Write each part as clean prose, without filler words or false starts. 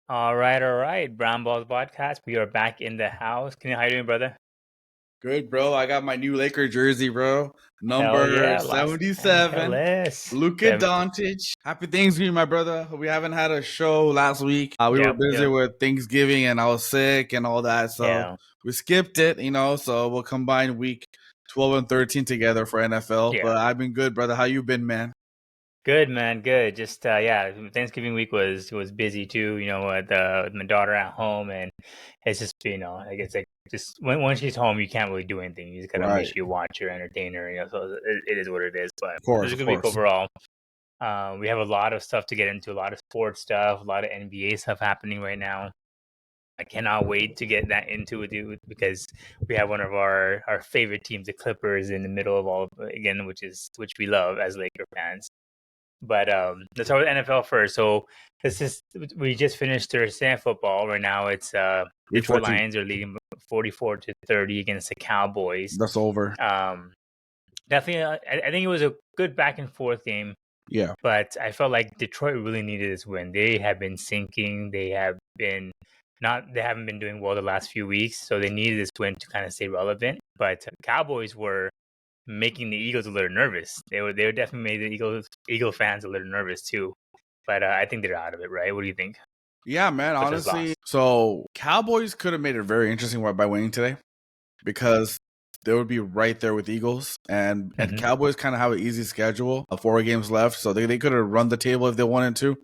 All right. Brown Balls Podcast. We are back in the house. Kenyon, how you doing, brother? Good, bro. I got my new Laker jersey, bro. Hell Number yeah, Los 77. Angeles. Luka Doncic. Happy Thanksgiving, my brother. We haven't had a show last week. We were Yep, busy yep, with Thanksgiving and I was sick and all that. So yeah, we skipped it. So we'll combine week 12 and 13 together for NFL. yeah. But I've been good, brother. How you been, man? Good, man. Good. Just yeah, Thanksgiving week was busy too. With my daughter at home, and it's just like it's like just once she's home, you can't really do anything. You just gotta make Right. sure you watch her, entertain her. So it is what it is. But Of it was course, a of good week course. overall. We have a lot of stuff to get into, a lot of sports stuff, a lot of NBA stuff happening right now. I cannot wait to get that into it, dude, because we have one of our favorite teams, the Clippers, in the middle of all again, which we love as Laker fans. But let's start with NFL first. So this is we just finished Thursday Night Football. Right now, it's Week Detroit 14. Lions are leading 44-30 against the Cowboys. That's over. Um, Definitely, I think it was a good back and forth game. Yeah. But I felt like Detroit really needed this win. They have been sinking. They haven't been doing well the last few weeks, so they needed this win to kind of stay relevant. But Cowboys were making the Eagles a little nervous. They were definitely made the Eagle fans a little nervous too. But I think they're out of it, right? What do you think? Yeah, man. With this Honestly, loss. so Cowboys could have made it very interesting by winning today, because they would be right there with Eagles, and Mm-hmm. Cowboys kind of have an easy schedule, 4 games left, so they could have run the table if they wanted to.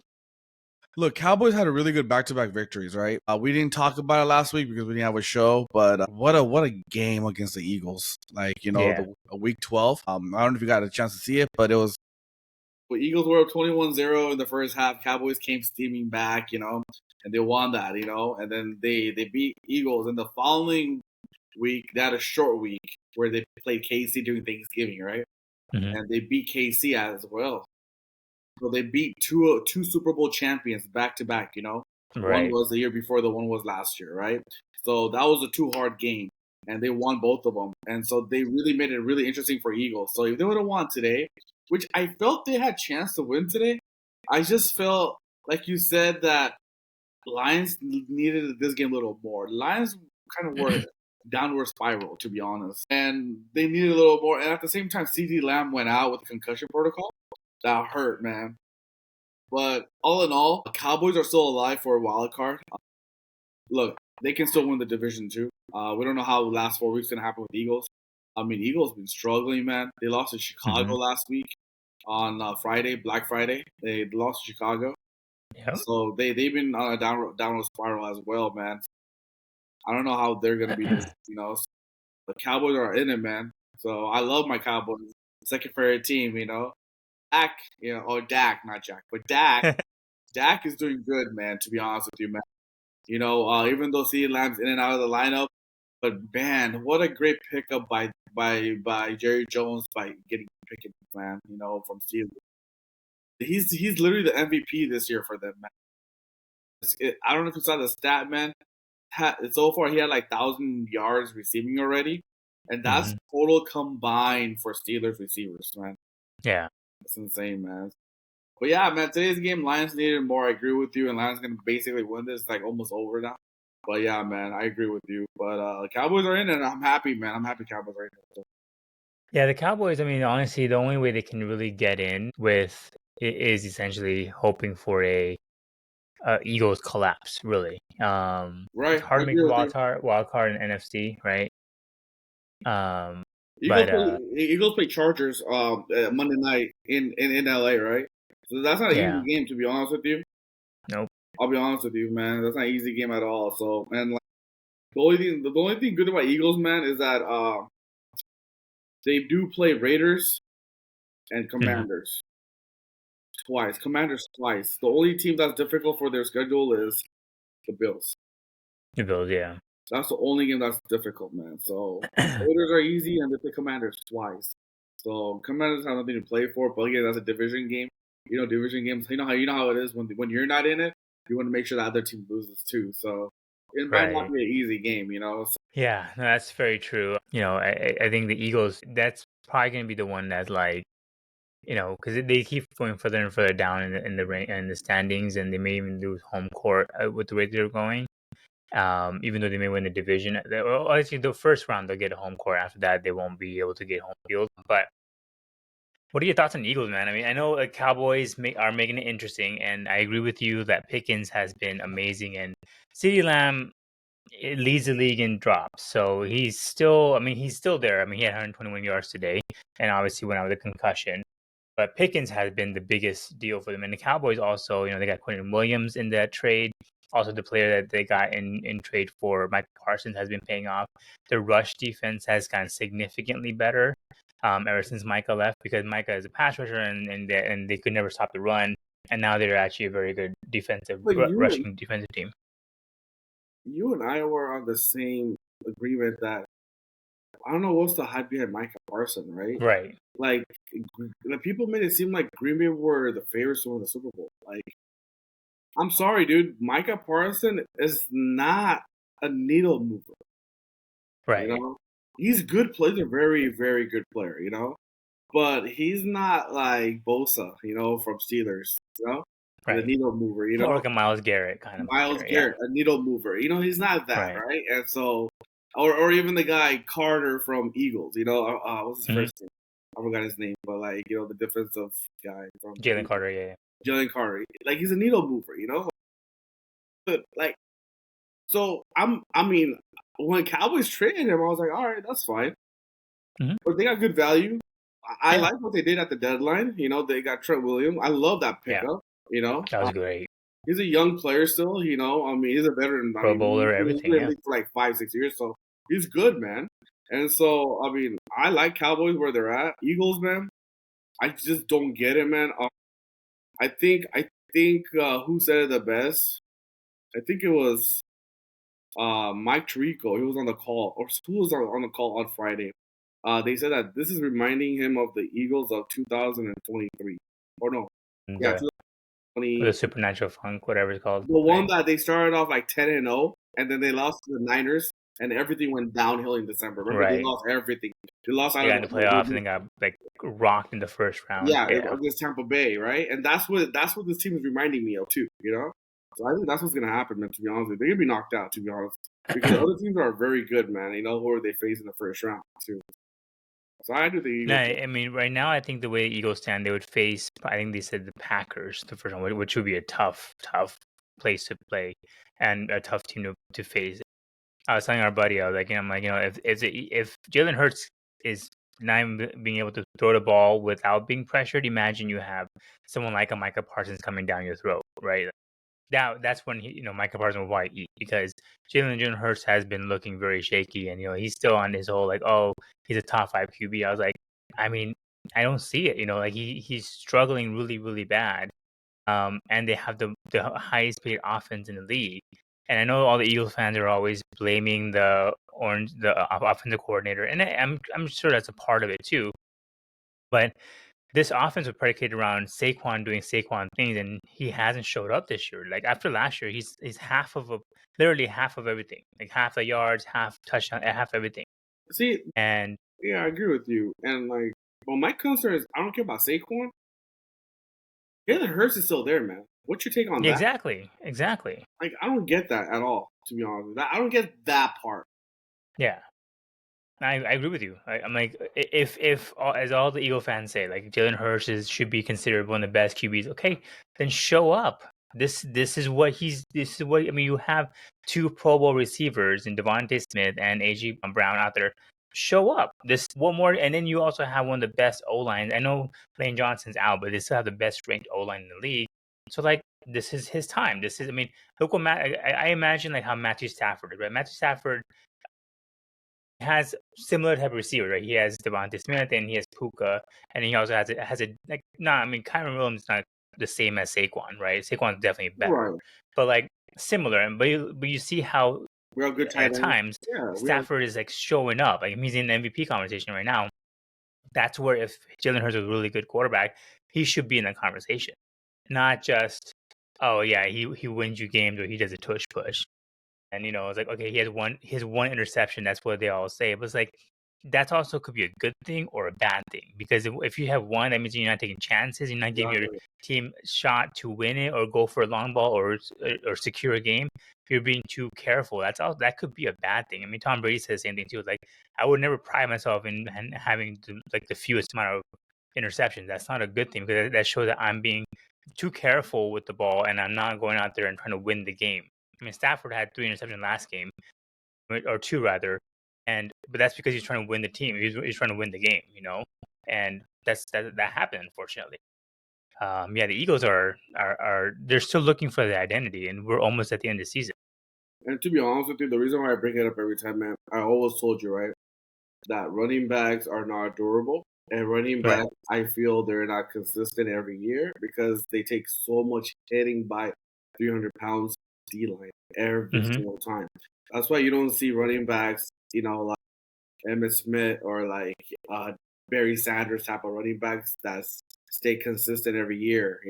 Look, Cowboys had a really good back-to-back victories, right? We didn't talk about it last week because we didn't have a show, but what a game against the Eagles! Yeah. The week 12. I don't know if you got a chance to see it, but it was. The Eagles were up 21-0 in the first half. Cowboys came steaming back, and they won that, and then they beat Eagles. In the following week, they had a short week where they played KC during Thanksgiving, right? Mm-hmm. And they beat KC as well. So they beat two Super Bowl champions back to back. One Right. was the year before, the one was last year, right? So that was a two hard game, and they won both of them. And so they really made it really interesting for Eagles. So if they would have won today, which I felt they had chance to win today, I just felt like you said that Lions needed this game a little more. Lions kind of were downward spiral, to be honest, and they needed a little more. And at the same time, CeeDee Lamb went out with the concussion protocol. That hurt, man. But all in all, the Cowboys are still alive for a wild card. Look, they can still win the division too. We don't know how the last 4 weeks gonna happen with Eagles. I mean, Eagles been struggling, man. They lost to Mm-hmm. Chicago last week on Friday, Black Friday. They lost to Chicago, Yep. so they've been on a downward spiral as well, man. I don't know how they're gonna be this. The Cowboys are in it, man. So I love my Cowboys. Second favorite team. Dak, or Dak, not Jack, but Dak. Dak is doing good, man. To be honest with you, man. Even though CeeDee Lamb's in and out of the lineup, but man, what a great pickup by Jerry Jones by getting Pickens, man. From Steelers. He's literally the MVP this year for them, man. I don't know if you saw the stat, man. So far, he had like 1,000 yards receiving already, and that's Mm-hmm. total combined for Steelers receivers, man. Yeah. That's insane, man. But yeah, man, today's game, Lions needed more. I agree with you, and Lions gonna basically win this. It's like almost over now. But yeah, man, I agree with you. But Cowboys are in, and I'm happy, man. I'm happy Cowboys are in. Yeah, the Cowboys, I mean, honestly, the only way they can really get in with is essentially hoping for a Eagles collapse, really. It's Right, hard I to make agree the with you. wild card in NFC, right? Eagles But play, Eagles play Chargers Monday night in LA, right? So that's not an easy yeah, game, to be honest with you. nope. I'll be honest with you, man. That's not an easy game at all. So, and like, the only thing good about Eagles, man, is that they do play Raiders and Mm-hmm. Commanders twice. Commanders twice. The only team that's difficult for their schedule is the Bills. The Bills, yeah. That's the only game that's difficult, man. So Raiders are easy, and they play Commanders twice. So Commanders have nothing to play for, but again, that's a division game. Division games. You know how it is when you're not in it. You want to make sure the other team loses too. So it might not Right. be an easy game. So, Yeah, no, that's very true. I think the Eagles, that's probably going to be the one that's like because they keep going further and further down in the standings, and they may even lose home court with the way they're going. Even though they may win the division, actually the first round they'll get a home court. After that, they won't be able to get home field. But what are your thoughts on the Eagles, man? I mean, I know Cowboys are making it interesting, and I agree with you that Pickens has been amazing, and CeeDee Lamb leads the league in drops. So he's still there. I mean, he had 121 yards today, and obviously went out with a concussion. But Pickens has been the biggest deal for them. And the Cowboys also, they got Quentin Williams in that trade. Also, the player that they got in trade for Mike Parsons has been paying off. The rush defense has gotten significantly better ever since Micah left, because Micah is a pass rusher, and they could never stop the run. And now they're actually a very good rushing defensive team. You and I were on the same agreement that I don't know what's the hype behind Micah Parsons, right? Right. Like people made it seem like Green Bay were the favorites to win the Super Bowl. Like, I'm sorry, dude. Micah Parsons is not a needle mover. Right. He's good player. He's a very, very good player, but he's not like Bosa, from Steelers, Right. The needle mover, Or like a Myles Garrett kind of. Myles Garrett, a needle mover. He's not that, right? And so, or even the guy Carter from Eagles, what's his first name? I forgot his name, but the defensive guy from Jalen Carter, yeah. Jalen Carter, he's a needle mover, But so when Cowboys traded him, I was like, all right, that's fine. Mm-hmm. But they got good value. I like what they did at the deadline. They got Trent Williams. I love that pickup. That was great. He's a young player still. He's a veteran. Pro Bowler, everything. He's been for 5-6 years, so he's good, man. And so, I like Cowboys where they're at. Eagles, man, I just don't get it, man. I think who said it the best? I think it was Mike Tirico. He was on the call, or who was on the call on Friday? They said that this is reminding him of the Eagles of 2023. Or no. Yeah, 2020. The Supernatural Funk, whatever it's called. The one that they started off 10-0, and then they lost to the Niners, and everything went downhill in December. Remember, they lost everything. They lost out of the playoffs, and they got rocked in the first round. Yeah, against Tampa Bay, right? And that's what this team is reminding me of too. So I think that's what's gonna happen, man. To be honest with you, they're gonna be knocked out. To be honest, because other teams are very good, man. Who are they facing in the first round too? So I do think. I mean, right now, I think the way the Eagles stand, they would face. I think they said the Packers the first one, which would be a tough place to play and a tough team to face. I was telling our buddy, I was like, I'm like, if Jalen Hurts is not even being able to throw the ball without being pressured, imagine you have someone like a Micah Parsons coming down your throat, right? That's when Micah Parsons will probably eat, because Jalen Hurts has been looking very shaky, and he's still on his whole he's a top 5 QB. I was like, I mean, I don't see it. He's struggling really, really bad, and they have the highest paid offense in the league. And I know all the Eagles fans are always blaming the offensive coordinator, and I'm sure that's a part of it too. But this offense was predicated around Saquon doing Saquon things, and he hasn't showed up this year. Like after last year, he's literally half of everything, like half the yards, half touchdown, half everything. See, and yeah, I agree with you. And well, my concern is I don't care about Saquon. Jalen Hurts is still there, man. What's your take on that? Exactly. I don't get that at all, to be honest. I don't get that part. Yeah. I agree with you. I'm like, if as all the Eagle fans say, Jalen Hurts should be considered one of the best QBs. Okay, then show up. This is what you have 2 Pro Bowl receivers in Devontae Smith and AJ Brown out there. Show up. This one more, and then you also have one of the best O lines. I know Lane Johnson's out, but they still have the best ranked O line in the league. So this is his time. Look what I imagine how Matthew Stafford is, right? Matthew Stafford has similar type of receiver, right? He has Devontae Smith and he has Puka, and he also has Kyron Williams is not the same as Saquon, right? Saquon's definitely better, but similar. But you see how good at times Stafford is showing up. He's in the MVP conversation right now. That's where if Jalen Hurts is a really good quarterback, he should be in the conversation, not just he wins you games or he does a tush push. And it's okay, he has one interception. That's what they all say. But it's that's also could be a good thing or a bad thing, because if you have one, that means you're not taking chances, you're not giving your Exactly. team a shot to win it or go for a long ball or secure a game. You're being too careful. That could be a bad thing. I mean, Tom Brady says the same thing too. Like, I would never pride myself in having like the fewest amount of interceptions. That's not a good thing, because that shows that I'm being too careful with the ball and I'm not going out there and trying to win the game. I mean, Stafford had 3 interceptions last game, or 2 rather, but that's because he's trying to win the team. He's trying to win the game, and that happened, unfortunately. Yeah, the Eagles are they're still looking for the identity, and we're almost at the end of the season. And to be honest with you, the reason why I bring it up every time, man, I always told you, right, that running backs are not durable. And running Right. backs, I feel they're not consistent every year because they take so much hitting by 300 pounds D line every Hmm. single time. That's why you don't see running backs, like Emmitt Smith or like Barry Sanders type of running backs that stay consistent every year.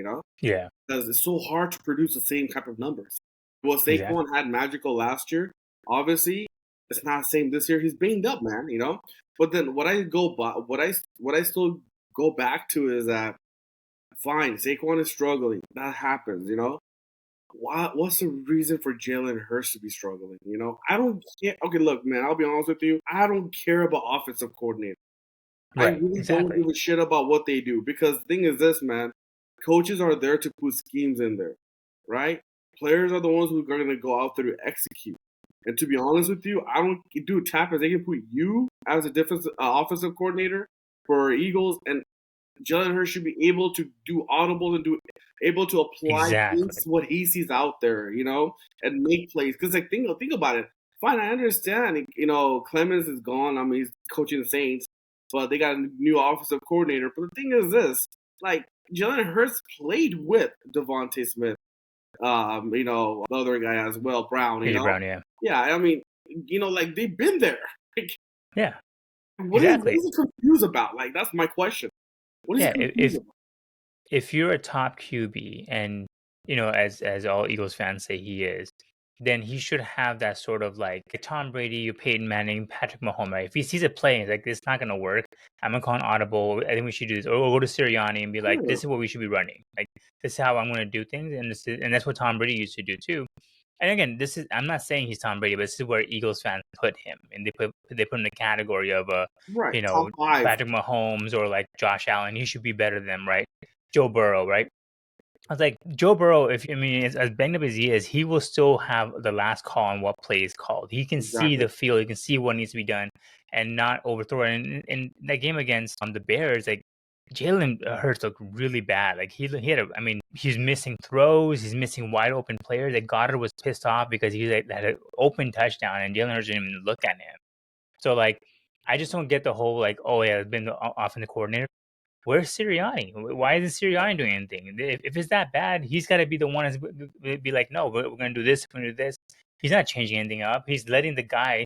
Yeah. Because it's so hard to produce the same type of numbers. Well, Exactly. Saquon had magical last year. Obviously, it's not the same this year. He's banged up, man. But then what I go by, what I still go back to is that fine, Saquon is struggling. That happens. What's the reason for Jalen Hurts to be struggling? I don't care. Okay, look, man, I'll be honest with you. I don't care about offensive coordinator. I Right. really don't Exactly. give a shit about what they do because the thing is this, man. Coaches are there to put schemes in there, right? Players are the ones who are going to go out there to execute. And to be honest with you, I don't do tappers. They can put you as a offensive coordinator for Eagles, and Jalen Hurts should be able to do audibles and able to apply Exactly. things what he sees out there, and make plays. Because like think about it. Fine, I understand. Clemens is gone. I mean, he's coaching the Saints, but they got a new offensive coordinator. But the thing is this: like Jalen Hurts played with Devontae Smith, the other guy as well, Brown. AJ Brown. Yeah. Yeah, I mean, like they've been there. Like, Yeah. what Exactly. is he confused about? Like that's my question. What is he Yeah. confused about? If you're a top QB, and as all Eagles fans say he is, then he should have that sort of like Tom Brady, Peyton Manning, Patrick Mahomes. Right? If he sees a play and he's like, "This is not gonna work. I'm gonna call an audible. I think we should do this," or go to Sirianni and be like, Yeah, "This is what we should be running. Like, this is how I'm gonna do things," and that's what Tom Brady used to do too. And again, I'm not saying he's Tom Brady, but this is where Eagles fans put him, and they put him in the category of right. you Top know, five. Patrick Mahomes or like Josh Allen. He should be better than them, right? Joe Burrow, right? I was like, Joe Burrow, if I mean, as banged up as he is, he will still have the last call on what play is called. He can see Exactly. the field, he can see what needs to be done, and not overthrow it. And in that game against the Bears, like Jalen Hurts looked really bad. Like he had, I mean, he's missing throws, he's missing wide open players. Like Goddard was pissed off because he had an open touchdown, and Jalen Hurts didn't even look at him. So like, I just don't get the whole like, oh yeah, it's been the offensive coordinator. Where's Sirianni? Why isn't Sirianni doing anything? If it's that bad, he's got to be the one that's be like, no, we're going to do this, we're going to do this. He's not changing anything up. He's letting the guy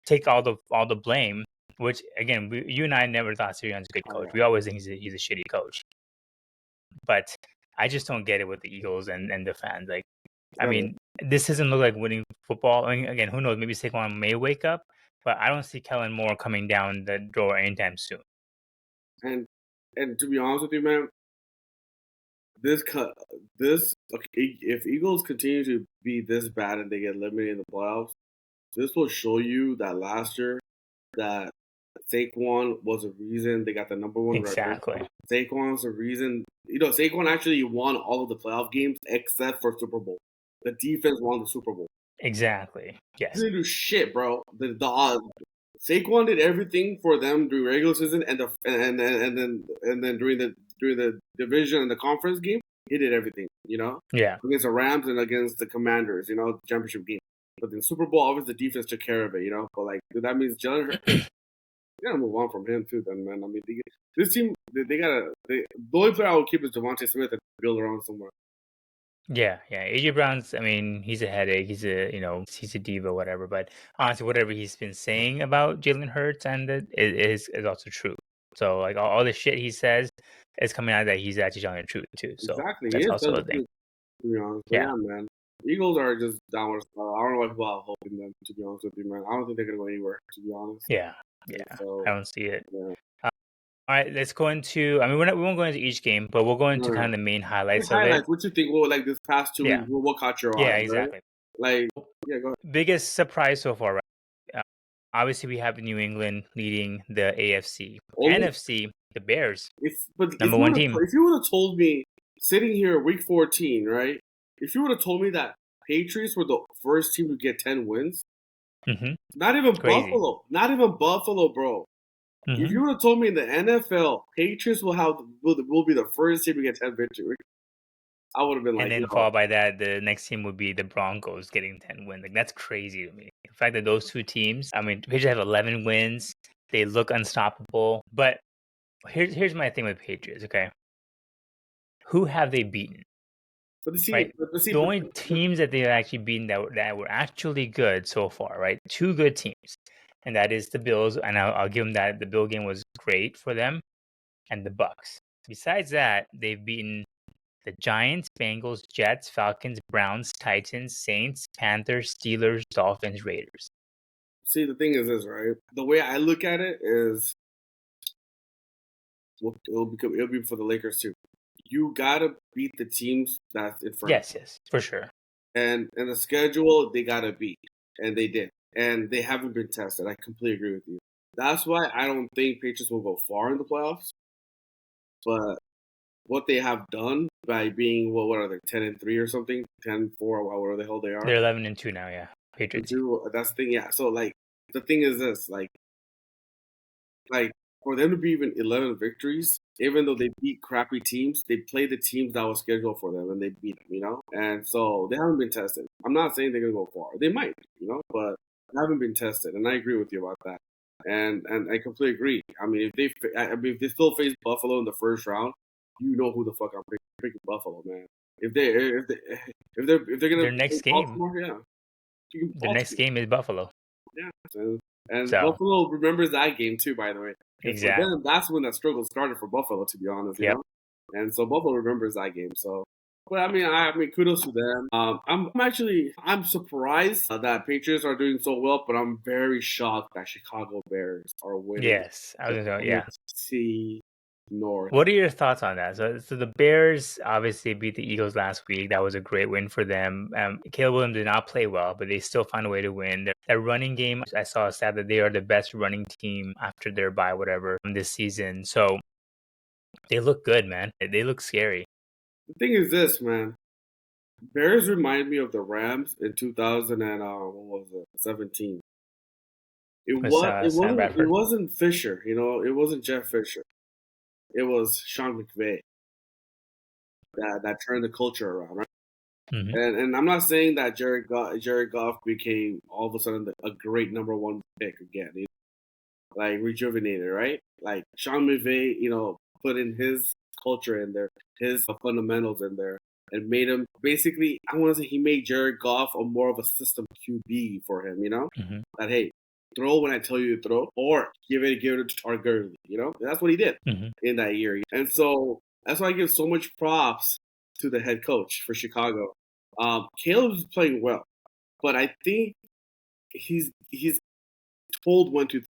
take all the blame. Which again, you and I never thought Sirianni's a good Oh coach. yeah. We always think he's a shitty coach. But I just don't get it with the Eagles and the fans. Like, I Right. mean, this doesn't look like winning football. I mean, again, who knows? Maybe Saquon may wake up, but I don't see Kellen Moore coming down the door anytime soon. And and to be honest with you, man, this cut this okay, if Eagles continue to be this bad and they get eliminated in the playoffs, this will show you that last year that Saquon was a reason they got the number one record. Exactly. Saquon was a reason. Saquon actually won all of the playoff games except for Super Bowl. The defense won the Super Bowl. Exactly. He Yes. didn't do shit, bro. The Saquon did everything for them during regular season and then during the division and the conference game, he did everything. Yeah. Against the Rams and against the Commanders. The championship game. But in Super Bowl, obviously the defense took care of it. But like that means Jalen Hurts, you gotta move on from him too, then man. I mean, this team they gotta. The only player I would keep is Devontae Smith and build around somewhere. Yeah. Yeah. AJ Brown's, I mean, he's a headache. He's a diva, whatever. But honestly, whatever he's been saying about Jalen Hurts is also true. So like all the shit he says is coming out that he's actually telling the truth too. So Exactly, he that's is also telling a the thing. truth, to be honest. But Yeah. yeah, man, Eagles are just downward spiral. I don't know why people are hoping them. To be honest with you, man, I don't think they're gonna go anywhere. To be honest. Yeah. Yeah, So I don't see it. yeah. All right, let's go into. I mean, we won't go into each game, but we'll go into No. kind of the main Like highlights of it. highlights. What you think? Well, like this past 2 weeks, Yeah, what caught your yeah, eye, right? exactly. Like, yeah, go ahead. Biggest surprise so far, right? Uh, Obviously, we have New England leading the AFC. Only NFC, the Bears, but number one team. if you would have told me sitting here week 14, right? If you would have told me that Patriots were the first team to get 10 wins, Mm-hmm. not even Crazy. Buffalo, bro. If Mm-hmm. you would have told me in the NFL, Patriots will be the first team to get 10 victories, I would have been And like, then yo, followed by that, the next team would be the Broncos getting 10 wins. Like that's crazy to me. The fact that those two teams, I mean, Patriots have 11 wins. They look unstoppable. But here's my thing with Patriots. Okay, who have they beaten? Right. The only teams that they've actually beaten that were actually good so far, right? Two good teams, and that is the Bills. And I'll give them that. The Bill game was great for them, and the Bucks. Besides that, they've beaten the Giants, Bengals, Jets, Falcons, Browns, Titans, Saints, Panthers, Steelers, Dolphins, Raiders. see, the thing is this, right? The way I look at it is, it'll be for the Lakers too. You gotta beat the teams that's in front. Yes, for sure. And the schedule they gotta beat, and they did, and they haven't been tested. I completely agree with you. That's why I don't think Patriots will go far in the playoffs. But what they have done by being what are they 10-3 or something, 10-4, whatever the hell they are. They're 11-2 now. Yeah, Patriots. That's the thing. Yeah. So like the thing is this, like for them to be even 11 victories, even though they beat crappy teams, they played the teams that was scheduled for them and they beat them, you know? And so they haven't been tested. I'm not saying they're going to go far. They might, you know, but they haven't been tested. And I agree with you about that. And I completely agree. I mean, if they still face Buffalo in the first round, you know who the fuck I'm picking Buffalo, man. If they're gonna Their next game. yeah. The next game is Buffalo. Yeah. And So Buffalo remembers that game too, by the way. And exactly. for them, that's when that struggle started for Buffalo, to be honest. You know, and so Buffalo remembers that game. So, but I mean, kudos to them. I'm surprised that Patriots are doing so well, but I'm very shocked that Chicago Bears are winning. Yes, I was gonna go. Yeah. NFC North. What are your thoughts on that? So the Bears obviously beat the Eagles last week. That was a great win for them. Caleb Williams did not play well, but they still found a way to win. Their running game, I saw a stat that they are the best running team after their bye, whatever, this season. So they look good, man. They look scary. The thing is this, man. Bears remind me of the Rams in 2000 and what was it, 17. It wasn't Fisher, you know, it wasn't Jeff Fisher. It was Sean McVay that turned the culture around, right? Mm-hmm. And I'm not saying that Jared Goff became all of a sudden a great number one pick again, you know? Like rejuvenated, right? Like Sean McVay, you know, put in his culture in there, his fundamentals in there, and made him basically. I want to say he made Jared Goff a more of a system QB for him, you know. Mm-hmm. That hey, throw when I tell you to throw, or give it to Todd Gurley. You know, that's what he did in that year. And so that's why I give so much props to the head coach for Chicago. Caleb's playing well, but I think he's told when to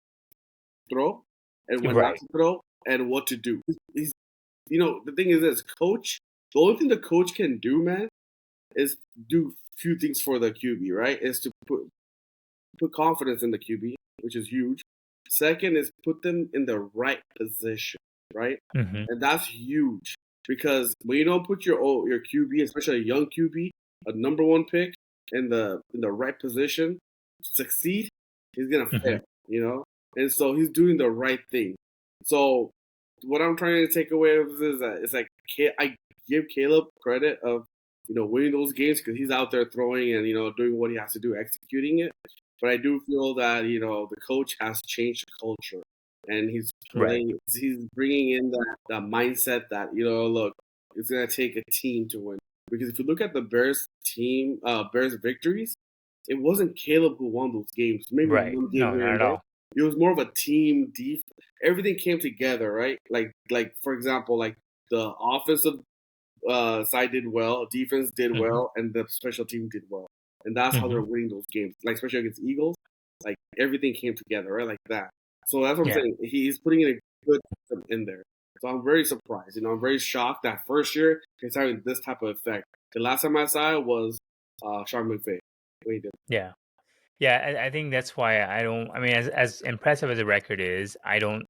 throw and when not to throw and what to do. He's, you know, the thing is this, coach. The only thing the coach can do, man, is do few things for the QB. Right? Is to put confidence in the QB, which is huge. Second is put them in the right position, right? Mm-hmm. And that's huge because when you don't put your QB, especially a young QB, a number one pick in the right position to succeed, he's gonna fail, you know. And so he's doing the right thing. So what I'm trying to take away of this is that it's like I give Caleb credit of, you know, winning those games because he's out there throwing and, you know, doing what he has to do, executing it. But I do feel that, you know, the coach has changed the culture, and he's bringing in that mindset that, you know, look, it's gonna take a team to win. Because if you look at the Bears victories, it wasn't Caleb who won those games. Maybe one game no, not at all. It was more of a team defense. Everything came together, right? Like for example, like the offensive side did well, defense did well, and the special team did well. And that's how they're winning those games. Like especially against Eagles, like everything came together, right? Like that. So that's what I'm Yeah. saying. He's putting in a good system in there. So I'm very surprised. I'm very shocked that first year he's having this type of effect. The last time I saw it was Sean McVay. What he did. Yeah. Yeah, I think that's why I don't. I mean, as impressive as the record is, I don't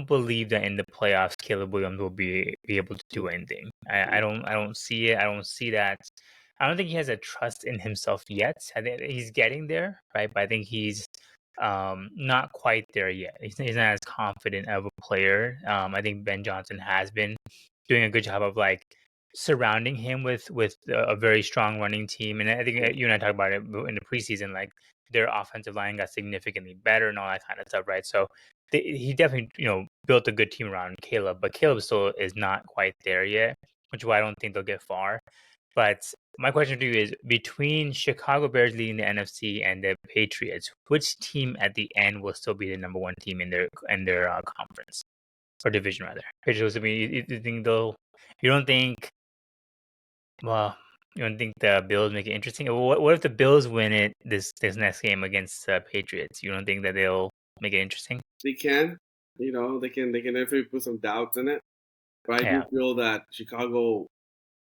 believe that in the playoffs, Caleb Williams will be able to do anything. I don't see it. I don't see that. I don't think he has a trust in himself yet. I think he's getting there, right? But I think he's not quite there yet. He's not as confident of a player. I think Ben Johnson has been doing a good job of like surrounding him with a very strong running team. And I think you and I talked about it in the preseason, like their offensive line got significantly better and all that kind of stuff, right? So he definitely built a good team around Caleb, but Caleb still is not quite there yet, which is why I don't think they'll get far. But my question to you is, between Chicago Bears leading the NFC and the Patriots, which team at the end will still be the number one team in their conference or division rather? Patriots. I mean, you think they'll? You don't think? Well, you don't think the Bills make it interesting? What if the Bills win it this next game against Patriots? You don't think that they'll make it interesting? They can, they can definitely put some doubts in it. But I do Yeah. feel that Chicago,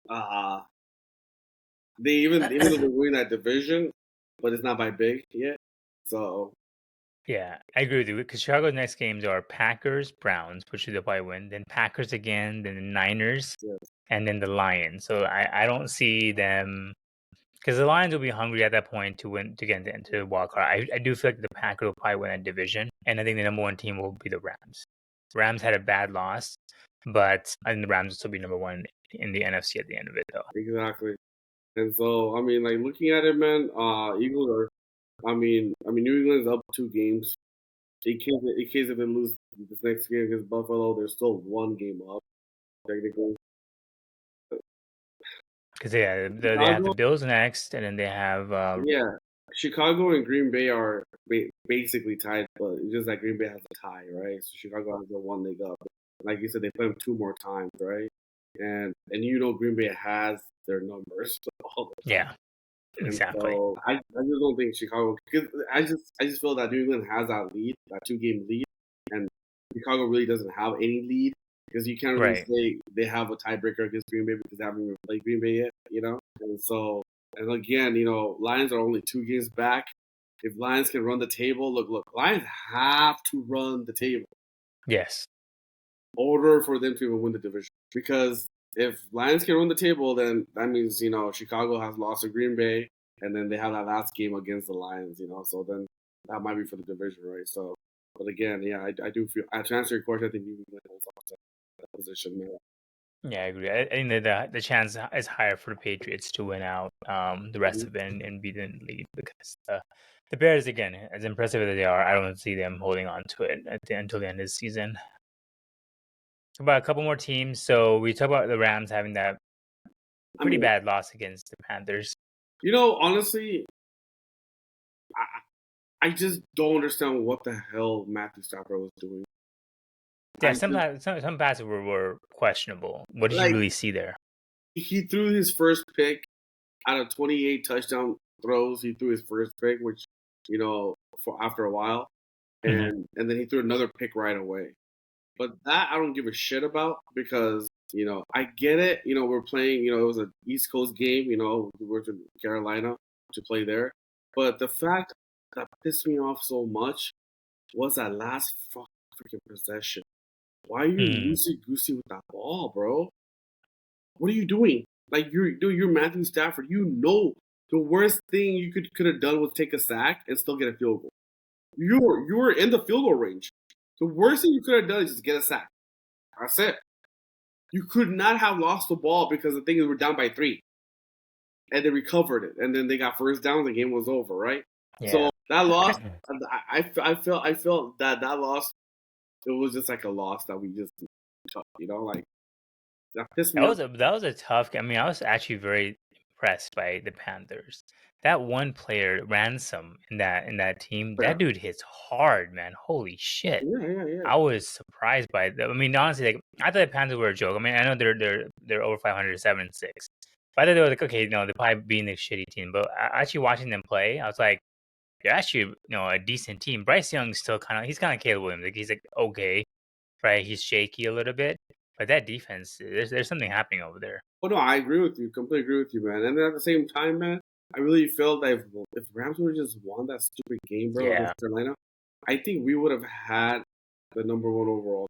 uh, even though they win that division, but it's not by big yet. So Yeah, I agree with you because Chicago's next games are Packers, Browns, which they'll probably win, then Packers again, then the Niners, yeah, and then the Lions. So I don't see them because the Lions will be hungry at that point to win to get into the wild card. I do feel like the Packers will probably win that division, and I think the number one team will be the Rams. Rams had a bad loss, but I think the Rams will still be number one in the NFC at the end of it, though. exactly. And so I mean, like looking at it, man, Eagles are. New England's up 2 games. In case if they lose this next game against Buffalo, they're still 1 game up technically. Because yeah, they have the Chicago, Bills next, and then they have yeah, Chicago and Green Bay are basically tied, but it's just that Green Bay has a tie, right? So Chicago has the 1 leg up. Like you said, they play them 2 more times, right? And Green Bay has their numbers all the time. yeah, And exactly. so I just don't think Chicago, because I just feel that New England has that lead, that 2 game lead, and Chicago really doesn't have any lead because you can't really Right. say they have a tiebreaker against Green Bay because they haven't even played Green Bay yet. And so, and again, Lions are only 2 games back. If Lions can run the table, look, Lions have to run the table Yes. in order for them to even win the division. Because if Lions can run the table, then that means Chicago has lost to Green Bay, and then they have that last game against the Lions. So then that might be for the division, right? So, but again, yeah, I do feel. To answer your question, I think New England holds on to that position. Man. Yeah, I agree. I think that the chance is higher for the Patriots to win out the rest of it and be the lead because the Bears, again, as impressive as they are, I don't see them holding on to it until the end of the season. About a couple more teams. So we talk about the Rams having that pretty bad loss against the Panthers. Honestly, I just don't understand what the hell Matthew Stafford was doing. Yeah, some passes were questionable. What did you Like, really see there? he threw his first pick out of 28 touchdown throws. He threw his first pick, which for after a while, and then he threw another pick right away. But that I don't give a shit about because I get it. We're playing. It was an East Coast game. We were to Carolina to play there. But the fact that pissed me off so much was that last freaking possession. Why are you loosey goosey with that ball, bro? What are you doing? Like you're Matthew Stafford. The worst thing you could have done was take a sack and still get a field goal. You were in the field goal range. The worst thing you could have done is just get a sack. That's it. You could not have lost the ball because the thing is we're down by 3. And they recovered it. And then they got first down, the game was over, right? Yeah. So that loss, I felt that loss, it was just like a loss that we just took, like that pissed me off. That was a tough game. I mean, I was actually very impressed by the Panthers. That one player, Ransom, in that team, Yeah. that dude hits hard, man. Holy shit. Yeah. I was surprised by that. I mean, honestly, like I thought the Panthers were a joke. I mean, I know they're over 500, 7-6. But I thought they were like, okay, no, they're probably being a shitty team. But actually watching them play, I was like, you're actually a decent team. Bryce Young's still he's kind of Caleb Williams. Like he's like okay, right? He's shaky a little bit, but that defense, there's something happening over there. Oh no, I agree with you. Completely agree with you, man. And then at the same time, man, I really felt that if Rams would have just won that stupid game, bro, against Carolina, I think we would have had the number 1 overall.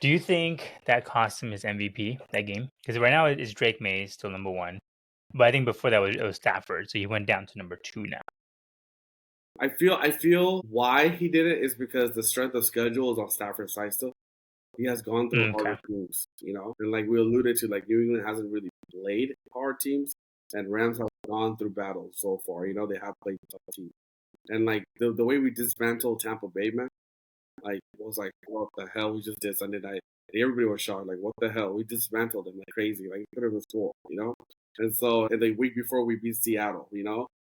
Do you think that cost him his MVP that game? Because right now it's Drake May still number 1, but I think before that it was Stafford, so he went down to number 2 now. I feel why he did it is because the strength of schedule is on Stafford's side still. He has gone through harder teams, and like we alluded to, like New England hasn't really played hard teams, and Rams have gone through battles so far. They have played tough teams, and like the way we dismantled Tampa Bay, man, like it was like what the hell we just did Sunday night. Everybody was shocked, like what the hell we dismantled them like crazy, like put them in score, And so, and the week before we beat Seattle,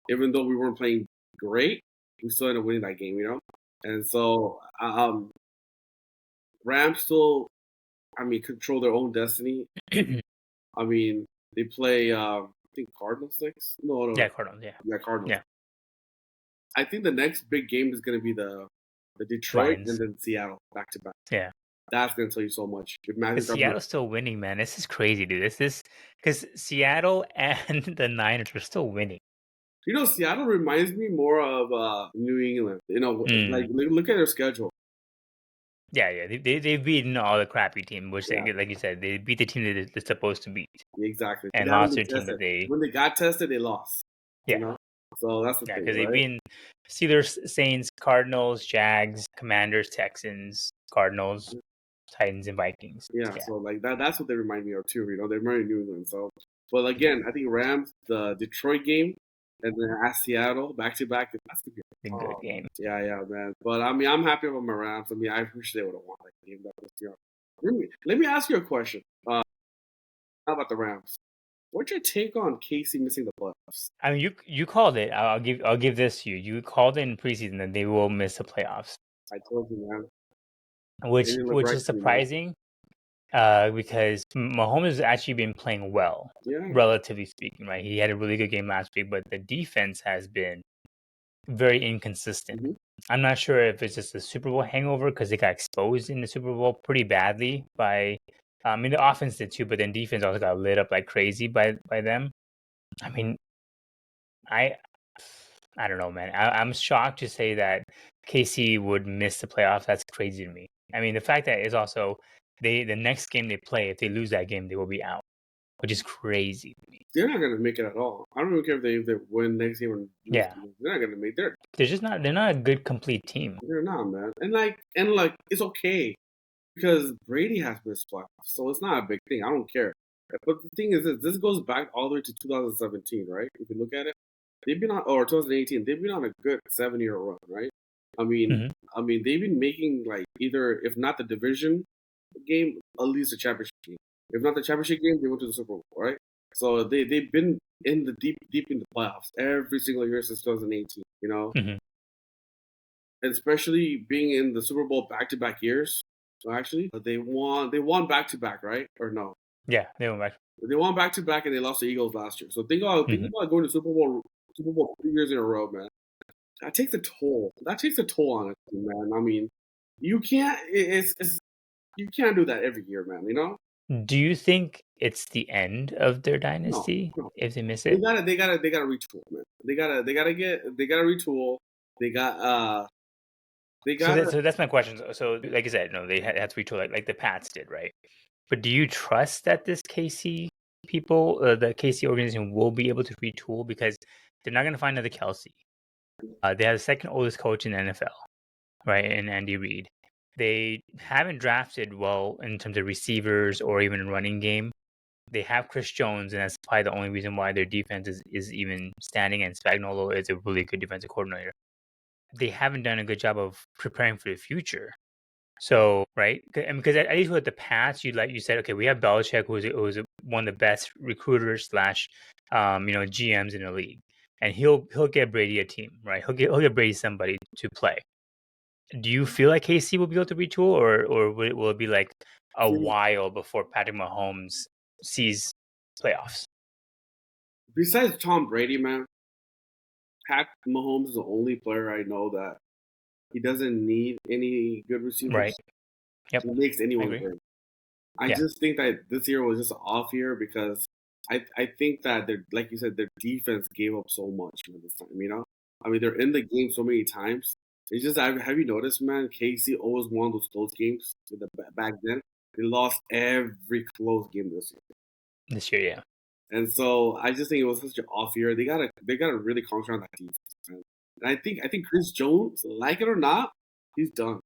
even though we weren't playing great, we still ended up winning that game, And so, Rams still, control their own destiny. They play, I think Cardinals next. No. Yeah, Cardinals. Yeah, Cardinals. Yeah. I think the next big game is going to be the Detroit Lions. and then Seattle back to back. Yeah. That's going to tell you so much. Seattle's still winning, man. This is crazy, dude. This is because Seattle and the Niners are still winning. Seattle reminds me more of New England. Like look at their schedule. Yeah. They've beaten all the crappy team, which they, like you said, they beat the team that they're supposed to beat. Exactly. And lost their team that when they got tested, they lost. Yeah. So that's the thing. Because they've been Steelers, Saints, Cardinals, Jags, Commanders, Texans, Cardinals, Titans, and Vikings. Yeah. So like that's what they remind me of too. They remind me of New England. So, but again, I think Rams, the Detroit game, and then at Seattle back to back. That's gonna be a good game. Yeah, man. But I'm happy with my Rams. I wish they would have won that game. Let me ask you a question. How about the Rams? What's your take on Casey missing the playoffs? You called it. I'll give this to you. You called it in preseason that they will miss the playoffs. I told you, man. Which is surprising, because Mahomes has actually been playing well, relatively speaking. Right, he had a really good game last week, but the defense has been very inconsistent. Mm-hmm. I'm not sure if it's just a Super Bowl hangover because they got exposed in the Super Bowl pretty badly by. The offense did too, but then defense also got lit up like crazy by them. I don't know, man. I'm shocked to say that KC would miss the playoffs. That's crazy to me. The fact that is also the next game they play, if they lose that game, they will be out, which is crazy to me. They're not going to make it at all. I don't even care if they win next game or lose. Yeah. They're not going to make it. They're not a good complete team. They're not, man. And it's okay because Brady has missed playoffs, so it's not a big thing. I don't care. But the thing is this goes back all the way to 2017, right? If you look at it, they've been on, or 2018, they've been on a good 7-year run, right? They've been making either, if not the division game, at least the championship game. If not the championship game, they went to the Super Bowl, right? So they've been in the deep in the playoffs every single year since 2018, Mm-hmm. And especially being in the Super Bowl back-to-back years. So actually, they won back-to-back, right? Or no? Yeah, they won back. They won back-to-back and they lost the Eagles last year. So think about going to Super Bowl 3 years in a row, man. That takes a toll. That takes a toll on it, man. You can't. You can't do that every year, man. Do you think it's the end of their dynasty if they miss it? They gotta retool, man. They gotta retool. So that's my question. So like I said, no, they had to retool like the Pats did, right? But do you trust that this KC people, the KC organization, will be able to retool, because they're not going to find another Kelsey? They have the second oldest coach in the NFL, right, in Andy Reid. They haven't drafted well in terms of receivers or even running game. They have Chris Jones, and that's probably the only reason why their defense is even standing, and Spagnuolo is a really good defensive coordinator. They haven't done a good job of preparing for the future. So, right, and because at least with the Pats, you said, okay, we have Belichick, who's one of the best recruiters / GMs in the league, and he'll get Brady a team, right? He'll get Brady somebody to play. Do you feel like KC will be able to retool, or will it be like a while before Patrick Mahomes sees playoffs? Besides Tom Brady, man, Pat Mahomes is the only player I know that he doesn't need any good receivers. Right. Yep. He makes I anyone agree. great. I Yeah. just think that this year was just an off year because I think that like you said, their defense gave up so much this time. You know, I mean, they're in the game so many times. It's just have you noticed, man? KC always won those close games. Back then, they lost every close game this year. This year, yeah. And so I just think it was such an off year. They gotta really concentrate on that defense. Man. And I think Chris Jones, like it or not, he's done.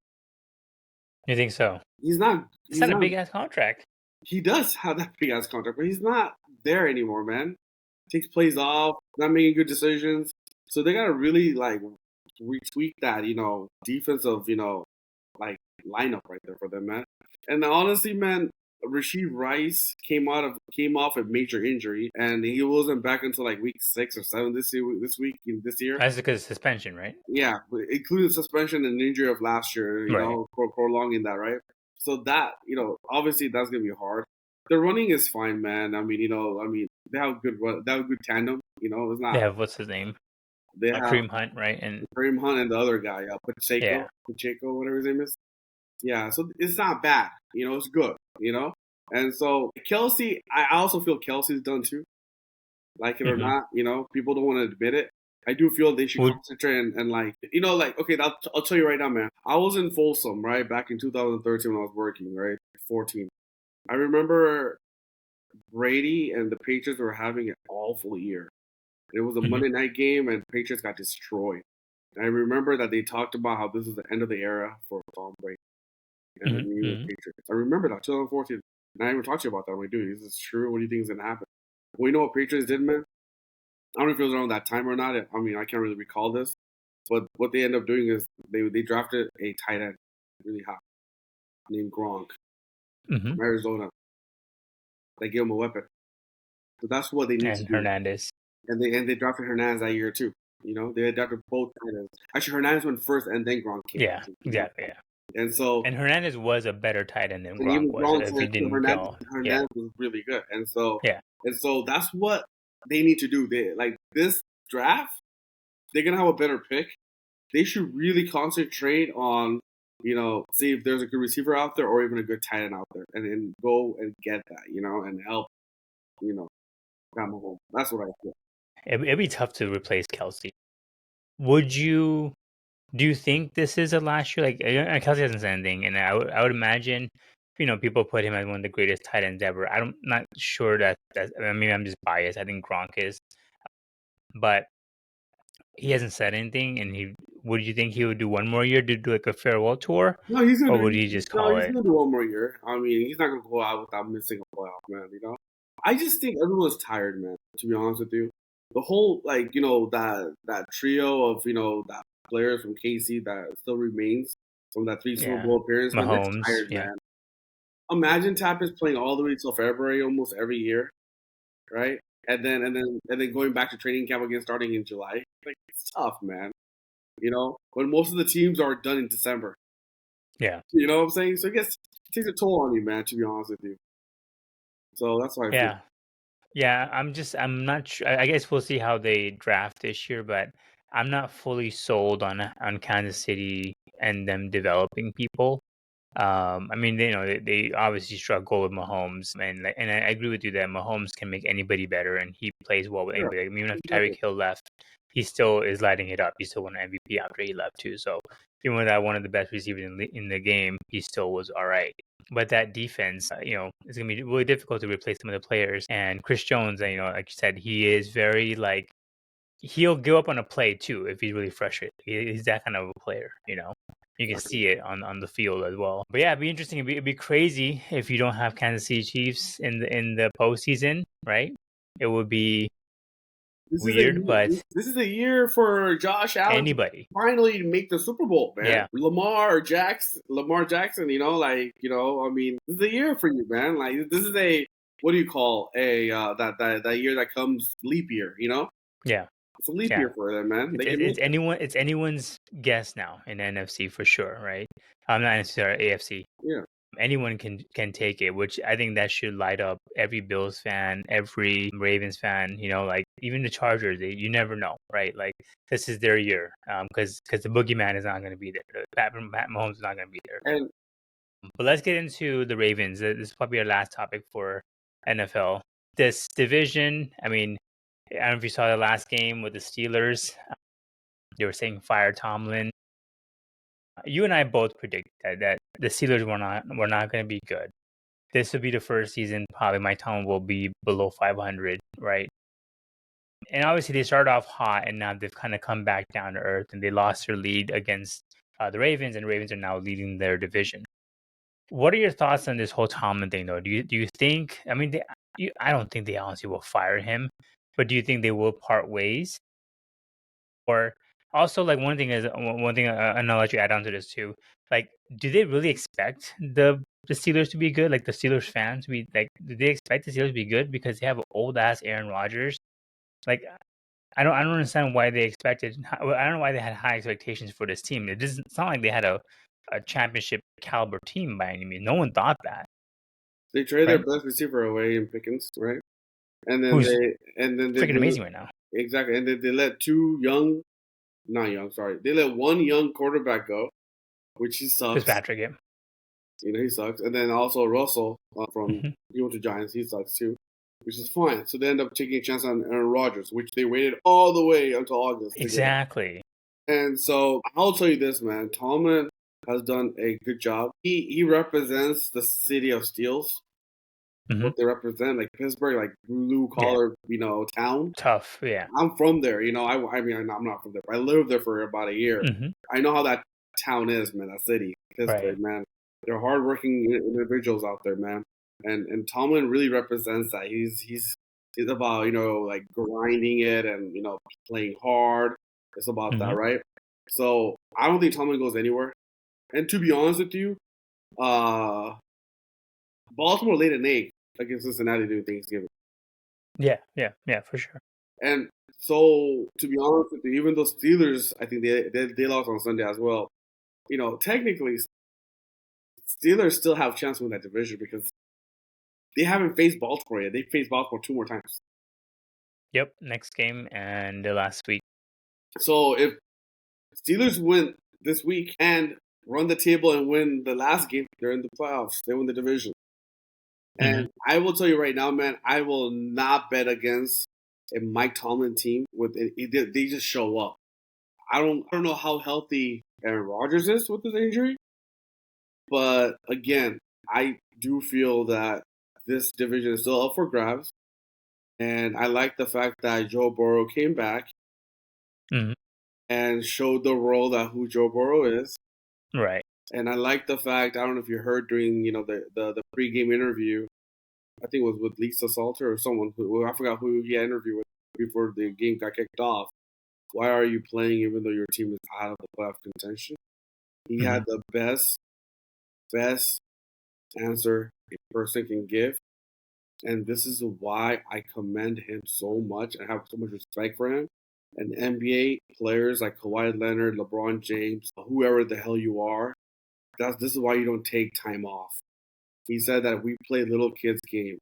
You think so? He's not. It's not a big ass contract. He does have that big ass contract, but he's not there anymore, man. Takes plays off, not making good decisions. So they gotta really like retweak that, defensive, like lineup right there for them, man. And honestly, man, Rashid Rice came off a major injury, and he wasn't back until like week 6 or 7 this year. That's because of suspension, right? Yeah, including suspension and injury of last year, prolonging that, right? So that, obviously that's gonna be hard. The running is fine, man. I mean, they have good tandem. It's not. They have what's his name? They have Kareem Hunt, right? And Kareem Hunt and the other guy, Pacheco, whatever his name is. Yeah, so it's not bad. It's good. And so Kelsey, I also feel Kelsey's done too. Like it or not, people don't want to admit it. I do feel they should concentrate and okay, I'll tell you right now, man. I was in Folsom, right, back in 2013 when I was working, right, 14. I remember Brady and the Patriots were having an awful year. It was a Monday night game, and Patriots got destroyed. And I remember that they talked about how this is the end of the era for Tom Brady and the New England Patriots. I remember that, 2014. And I even talked to you about that. I'm like, dude, is this true? What do you think is going to happen? Well, you know what Patriots did, man? I don't know if it was around that time or not. I mean, I can't really recall this. But what they ended up doing is they drafted a tight end really hot named Gronk from Arizona. They gave him a weapon. So that's what they need to do. Hernandez. And they drafted Hernandez that year too. They drafted both tight ends. Actually, Hernandez went first, and then Gronk came. Yeah, exactly. Yeah. And Hernandez was a better tight end than Gronk was. If he didn't Hernandez was really good. And so that's what they need to do. This draft, they're gonna have a better pick. They should really concentrate on, see if there's a good receiver out there or even a good tight end out there, and then go and get that, and help, Mahomes. That's what I feel. It'd be tough to replace Kelsey. Do you think this is a last year? Like Kelsey hasn't said anything, and I would imagine, people put him as one of the greatest tight ends ever. I'm not sure that I'm just biased. I think Gronk is, but he hasn't said anything. And would you think he would do one more year to do like a farewell tour? No, he's gonna. Or would he just call it? He's gonna do one more year. I mean, he's not gonna go out without missing a playoff, man. I just think everyone's tired, man. To be honest with you, the whole that trio of that players from KC that still remains from that 3 Super Bowl appearance. Mahomes, tired, man. Imagine Tapper's playing all the way till February almost every year, right? And then going back to training camp again starting in July. Like, it's tough, man. When most of the teams are done in December. Yeah. You know what I'm saying? So it takes a toll on you, man, to be honest with you. So that's why I feel. Yeah, I'm not sure. I guess we'll see how they draft this year, but I'm not fully sold on Kansas City and them developing people. I mean, they obviously struggle with Mahomes, and I agree with you that Mahomes can make anybody better, and he plays well with anybody. I mean, even if Tyreek Hill left, he still is lighting it up. He still won an MVP after he left too. So even without one of the best receivers in the game, he still was all right. But that defense, it's gonna be really difficult to replace some of the players. And Chris Jones, like you said, he is very he'll give up on a play too if he's really frustrated. He's that kind of a player, You can see it on the field as well. But yeah, it'd be interesting. It'd be crazy if you don't have Kansas City Chiefs in the postseason, right? It would be weird, but this is a year for Josh Allen. Anybody finally make the Super Bowl, man. Yeah. Lamar Jackson. I mean, this is a year for you, man. Like, this is a what do you call that year that comes leap year? Yeah. It's a leap year for them, man. It's anyone's guess now in NFC for sure, right? I'm not NFC, sorry, AFC. Yeah. anyone can take it, which I think that should light up every Bills fan, every Ravens fan, like even the Chargers. You never know, right? Like this is their year, because the boogeyman is not going to be there. Pat Mahomes is not going to be there. And But let's get into the Ravens. This is probably our last topic for NFL. This division, I mean, I don't know if you saw the last game with the Steelers. They were saying fire Tomlin. You and I both predict that the Steelers were not going to be good. This will be the first season probably Mike Tomlin will be below 500, right? And obviously they started off hot, and now they've kind of come back down to earth, and they lost their lead against the Ravens, and the Ravens are now leading their division. What are your thoughts on this whole Tomlin thing, though? Do you think? I mean, I don't think they honestly will fire him, but do you think they will part ways? Or also, like one thing is one thing, and I'll let you add on to this too. Like, do they really expect the Steelers to be good? Like the Steelers fans, do they expect the Steelers to be good because they have old ass Aaron Rodgers? Like, I don't understand why they expected. I don't know why they had high expectations for this team. It's not like they had a championship caliber team by any means. No one thought that, they traded right? their best receiver away in Pickens, right? And then Who's they freaking amazing right now? exactly, and then they let not young, sorry, they let one young quarterback go, which he sucks. Fitzpatrick, yeah. He sucks. And then also Russell from Mhm. he went to Giants, he sucks too, which is fine. So they end up taking a chance on Aaron Rodgers, which they waited all the way until August. Exactly. And so I'll tell you this, man. Tomlin has done a good job. He represents the city of steels. Mhm. What they represent, like Pittsburgh, like blue collar, town. Tough, yeah. I'm from there, I mean, I'm not from there, but I lived there for about a year. Mhm. I know how that town is, man. That city, Pittsburgh, Right. man. They're hardworking individuals out there, man. And Tomlin really represents that. He's about like grinding it and playing hard. It's about that, Mhm. right? So I don't think Tomlin goes anywhere. And to be honest with you, Baltimore laid an egg against Cincinnati during Thanksgiving. Yeah, for sure. And so, to be honest with you, even though Steelers, I think they lost on Sunday as well. Technically, Steelers still have a chance to win that division because they haven't faced Baltimore yet. They faced Baltimore 2 more times. Yep, next game and the last week. So if Steelers win this week and run the table and win the last game, they're in the playoffs. They win the division. And I will tell you right now, man, I will not bet against a Mike Tomlin team they just show up. I don't know how healthy Aaron Rodgers is with his injury, but again, I do feel that this division is still up for grabs, and I like the fact that Joe Burrow came back Mhm. and showed the world that who Joe Burrow is. Right. And I like the fact, I don't know if you heard during the pregame interview, I think it was with Lisa Salter or someone who I forgot who he had interviewed with before the game got kicked off. Why are you playing even though your team is out of the playoff contention? He had the best answer a person can give. And this is why I commend him so much and have so much respect for him. And NBA players like Kawhi Leonard, LeBron James, whoever the hell you are, this is why you don't take time off. He said that we play little kids game.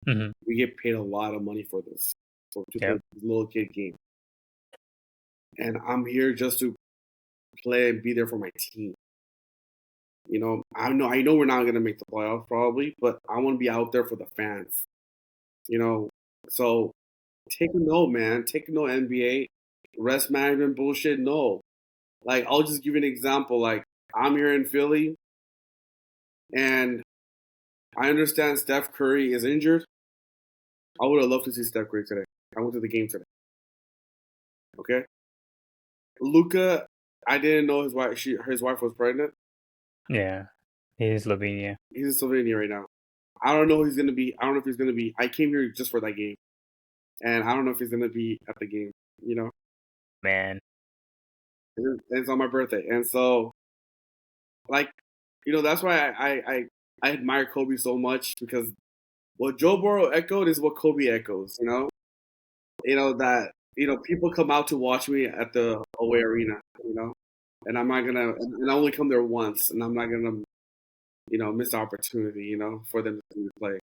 Mhm. We get paid a lot of money for this, to play little kid game. And I'm here just to play and be there for my team. I know we're not gonna make the playoffs probably, but I want to be out there for the fans. So take a note, man. Take a note, NBA. Rest management bullshit. No, like I'll just give you an example. Like I'm here in Philly, and I understand Steph Curry is injured. I would have loved to see Steph Curry today. I went to the game today. Okay, Luca. I didn't know his wife was pregnant. Yeah, he's Slovenia. He's in Slovenia right now. I don't know who he's gonna be. I don't know if he's gonna be. I came here just for that game, and I don't know if he's gonna be at the game. Man. And it's on my birthday, and so like, that's why I admire Kobe so much because what Joe Burrow echoed is what Kobe echoes. That people come out to watch me at the away arena. And I'm not gonna, and I only come there once, and I'm not gonna missed opportunity, for them to play.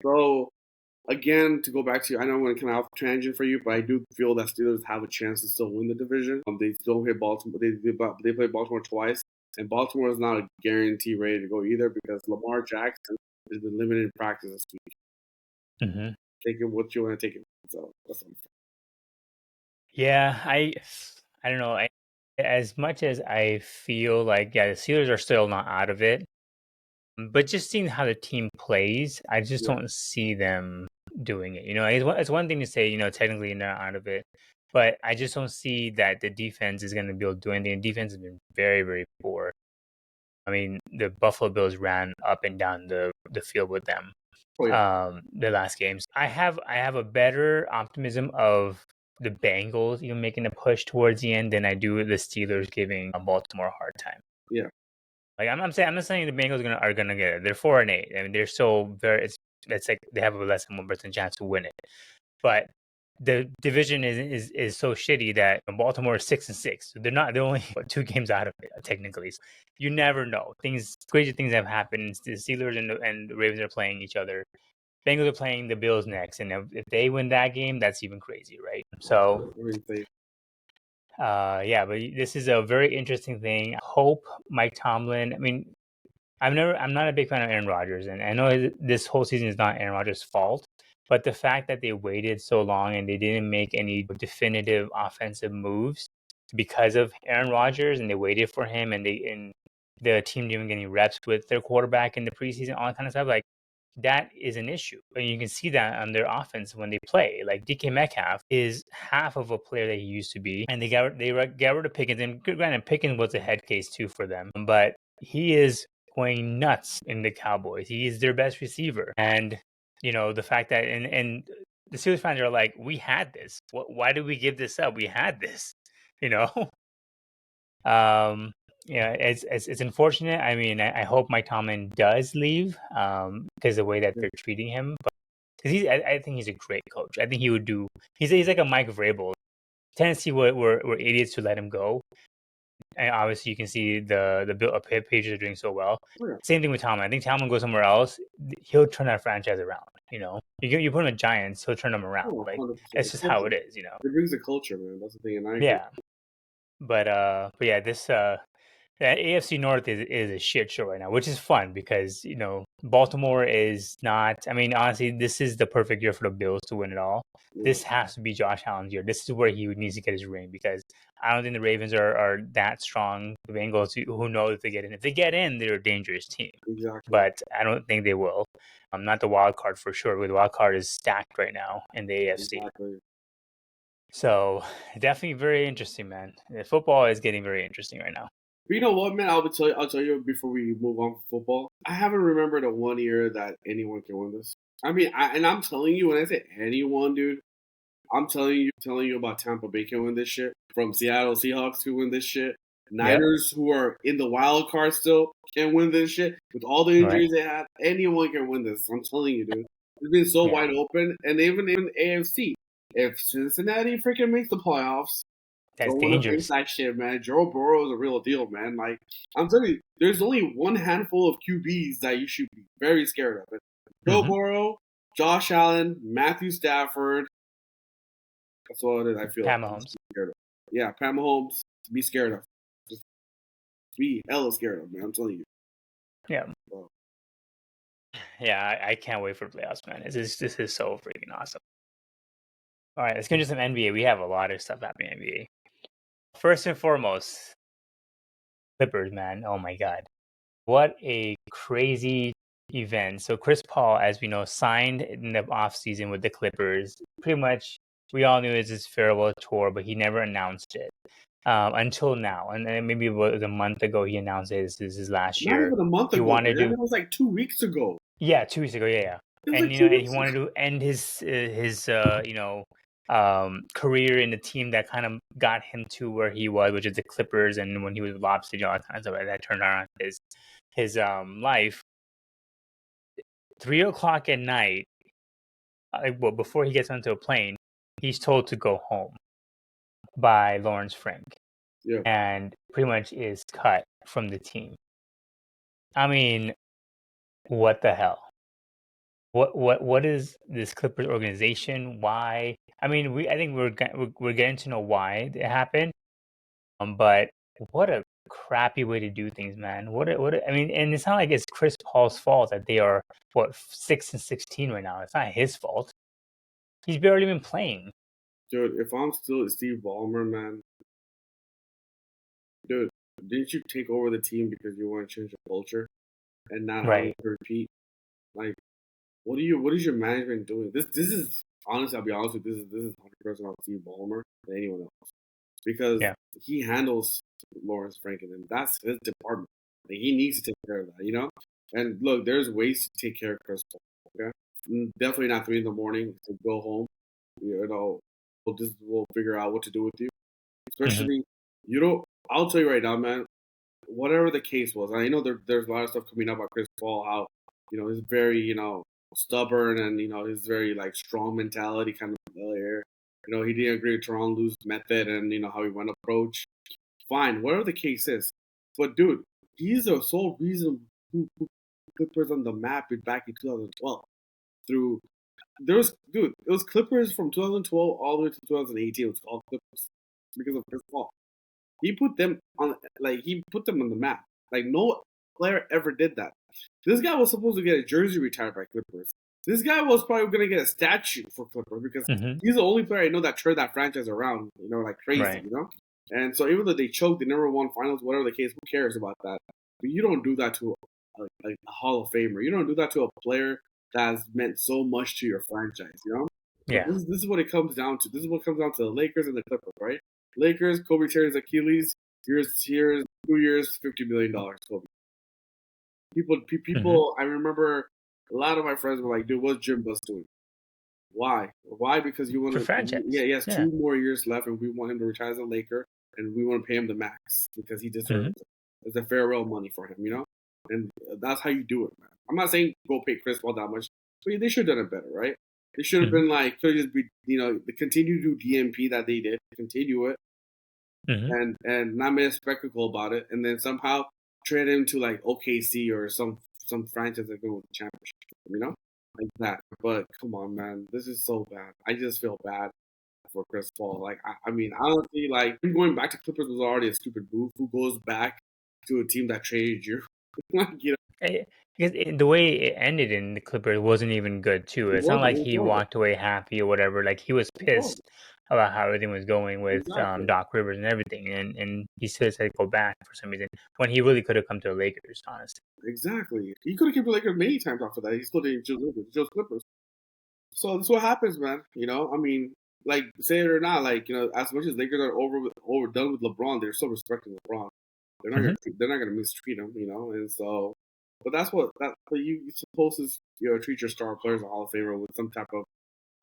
So again, to go back to, I know I'm going to kind of off tangent for you, but I do feel that Steelers have a chance to still win the division. They still hit Baltimore. They play Baltimore twice, and Baltimore is not a guarantee ready to go either because Lamar Jackson has been limited in practice this week. Mm-hmm. Take it what you want to take it. So that's what I'm saying. Yeah, I don't know. As much as I feel like, yeah, the Steelers are still not out of it, but just seeing how the team plays, I just Yeah. don't see them doing it. It's one thing to say, technically they're not out of it, but I just don't see that the defense is going to be able to do anything. The defense has been very, very poor. I mean, the Buffalo Bills ran up and down the field with them. Oh, yeah. The last games. I have a better optimism of the Bengals making a push towards the end than I do the Steelers giving Baltimore a hard time. Yeah. Like I'm not saying the Bengals are gonna get it. They're 4-8. I mean, they're still very. It's like they have a less than 1% chance to win it. But the division is so shitty that Baltimore is 6-6. So they're only 2 games out of it technically. So you never know. Crazy things have happened. The Steelers and the Ravens are playing each other. Bengals are playing the Bills next, and if they win that game, that's even crazy, right? So, yeah, but this is a very interesting thing. I hope Mike Tomlin. I mean, I'm not a big fan of Aaron Rodgers, and I know this whole season is not Aaron Rodgers' fault, but the fact that they waited so long and they didn't make any definitive offensive moves because of Aaron Rodgers, and they waited for him, and the team didn't get any reps with their quarterback in the preseason, all that kind of stuff, like. That is an issue. And you can see that on their offense when they play. Like DK Metcalf is half of a player that he used to be. And they got rid of Pickens. And granted, Pickens was a head case too for them. But he is going nuts in the Cowboys. He is their best receiver. And, the fact that and the Steelers fans are like, we had this. Why did we give this up? We had this. Yeah, it's unfortunate. I mean, I hope Mike Tomlin does leave because the way that they're treating him. Because I think he's a great coach. I think he would do. He's like a Mike Vrabel. Tennessee were idiots to let him go. And obviously, you can see the Patriots are doing so well. Yeah. Same thing with Tomlin. I think Tomlin goes somewhere else, he'll turn that franchise around. You put him in Giants, he'll turn them around. Oh, like 100%. it's just how it is. It brings the culture, man. That's the thing. And I agree. Yeah. But yeah, this that AFC North is a shit show right now, which is fun because Baltimore is not. I mean, honestly, this is the perfect year for the Bills to win it all. Yeah. This has to be Josh Allen's year. This is where he needs to get his ring because I don't think the Ravens are that strong. The Bengals, who knows if they get in? If they get in, they're a dangerous team. Exactly. But I don't think they will. Not the wild card for sure. The wild card is stacked right now in the AFC. Exactly. So definitely very interesting, man. Football is getting very interesting right now. But you know what, man? I'll tell you before we move on from football. I haven't remembered a 1 year that anyone can win this. I mean, I'm telling you, when I say anyone, dude, I'm telling you about Tampa Bay can win this shit. From Seattle Seahawks who win this shit. Niners who are in the wild card still can win this shit. With all the injuries they have, anyone can win this. I'm telling you, dude. It's been so wide open. And even AFC. If Cincinnati freaking makes the playoffs, that's dangerous. That shit, man. Joe Burrow is a real deal, man. Like, I'm telling you, there's only one handful of QBs that you should be very scared of. Joe Burrow, Josh Allen, Matthew Stafford. That's all it is, I feel. Pat Mahomes. Yeah, Pat Mahomes. Be scared of. Just be hella scared of, man. I'm telling you. Yeah. Yeah, I can't wait for the playoffs, man. This is so freaking awesome. All right, let's get into some NBA. We have a lot of stuff happening in NBA. First and foremost, Clippers, man. Oh my God. What a crazy event. So Chris Paul, as we know, signed in the offseason with the Clippers. Pretty much, we all knew it was his farewell tour, but he never announced it until now. And then maybe it was a month ago he announced it. This is his last year. Not even a month ago, man. It was like 2 weeks ago. Yeah, 2 weeks ago, yeah. And, he wanted to end his career in the team that kind of got him to where he was, which is the Clippers, and when he was with Lobster, all that kind of stuff, that turned around his life. 3:00 at night, before he gets onto a plane, he's told to go home by Lawrence Frank, and pretty much is cut from the team. I mean, what the hell? What is this Clippers organization? Why? I mean, I think we're getting to know why it happened. But what a crappy way to do things, man. I mean, and it's not like it's Chris Paul's fault that they are 6-16 right now. It's not his fault. He's barely been playing. Dude, if I'm still Steve Ballmer, man, dude, didn't you take over the team because you want to change the culture and not have it Right. to repeat? Like, what is your management doing? This is honestly, I'll be honest with you, this is 100% on Steve Ballmer than anyone else because Yeah. he handles Lawrence Franklin and that's his department. Like, he needs to take care of that, you know. And look, there's ways to take care of Chris Paul. Okay, definitely not 3 in the morning to go home. You know, we'll figure out what to do with you. Especially, you don't. I'll tell you right now, man. Whatever the case was, I know there's a lot of stuff coming up about Chris Paul. How he's very stubborn and his very like strong mentality kind of player. He didn't agree with Tyronn Lue's method and how he went approach. Fine, whatever the case is, but dude, he's the sole reason who put Clippers on the map back in 2012. Through it was Clippers from 2012 all the way to 2018. It was called Clippers because of Chris Paul. He put them on the map. Like no player ever did that. This guy was supposed to get a jersey retired by Clippers. This guy was probably gonna get a statue for Clippers because he's the only player I know that turned that franchise around, like crazy, Right. And so even though they choked, they never won finals, whatever the case, who cares about that? But you don't do that to a Hall of Famer. You don't do that to a player that has meant so much to your franchise, Yeah. This is what it comes down to. This is what comes down to the Lakers and the Clippers, right? Lakers, Kobe tears Achilles. Here's 2 years, $50 million, Kobe. People. I remember a lot of my friends were like, "Dude, what's Jim Buss doing? Why? Why? Because you want For to? franchise. Yeah, he has 2 more years left, and we want him to retire as a Laker, and we want to pay him the max because he deserves it. It's a farewell money for him, And that's how you do it, man. I'm not saying go pay Chris Paul that much, but they should have done it better, right? They should have been like, could just be, continue to do DMP that they did, continue it, and not make a spectacle about it, and then somehow trade him to like OKC or some franchise that go with the championship, like that. But come on, man, this is so bad. I just feel bad for Chris Paul. Like, I mean, honestly, like him going back to Clippers was already a stupid move. Who goes back to a team that traded you? Because the way it ended in the Clippers wasn't even good too. It's not like he walked away happy or whatever. Like he was pissed about how everything was going with Doc Rivers and everything, and he still said go back for some reason when he really could have come to the Lakers, honestly. Exactly. He could have came to the Lakers many times after that. He still didn't choose Lakers. He chose Clippers. So that's what happens, man. I mean, like say it or not, like as much as Lakers are overdone with LeBron, they're still respecting LeBron. They're not gonna mistreat him, and so. But you're supposed to treat your star players a Hall of Famer with some type of.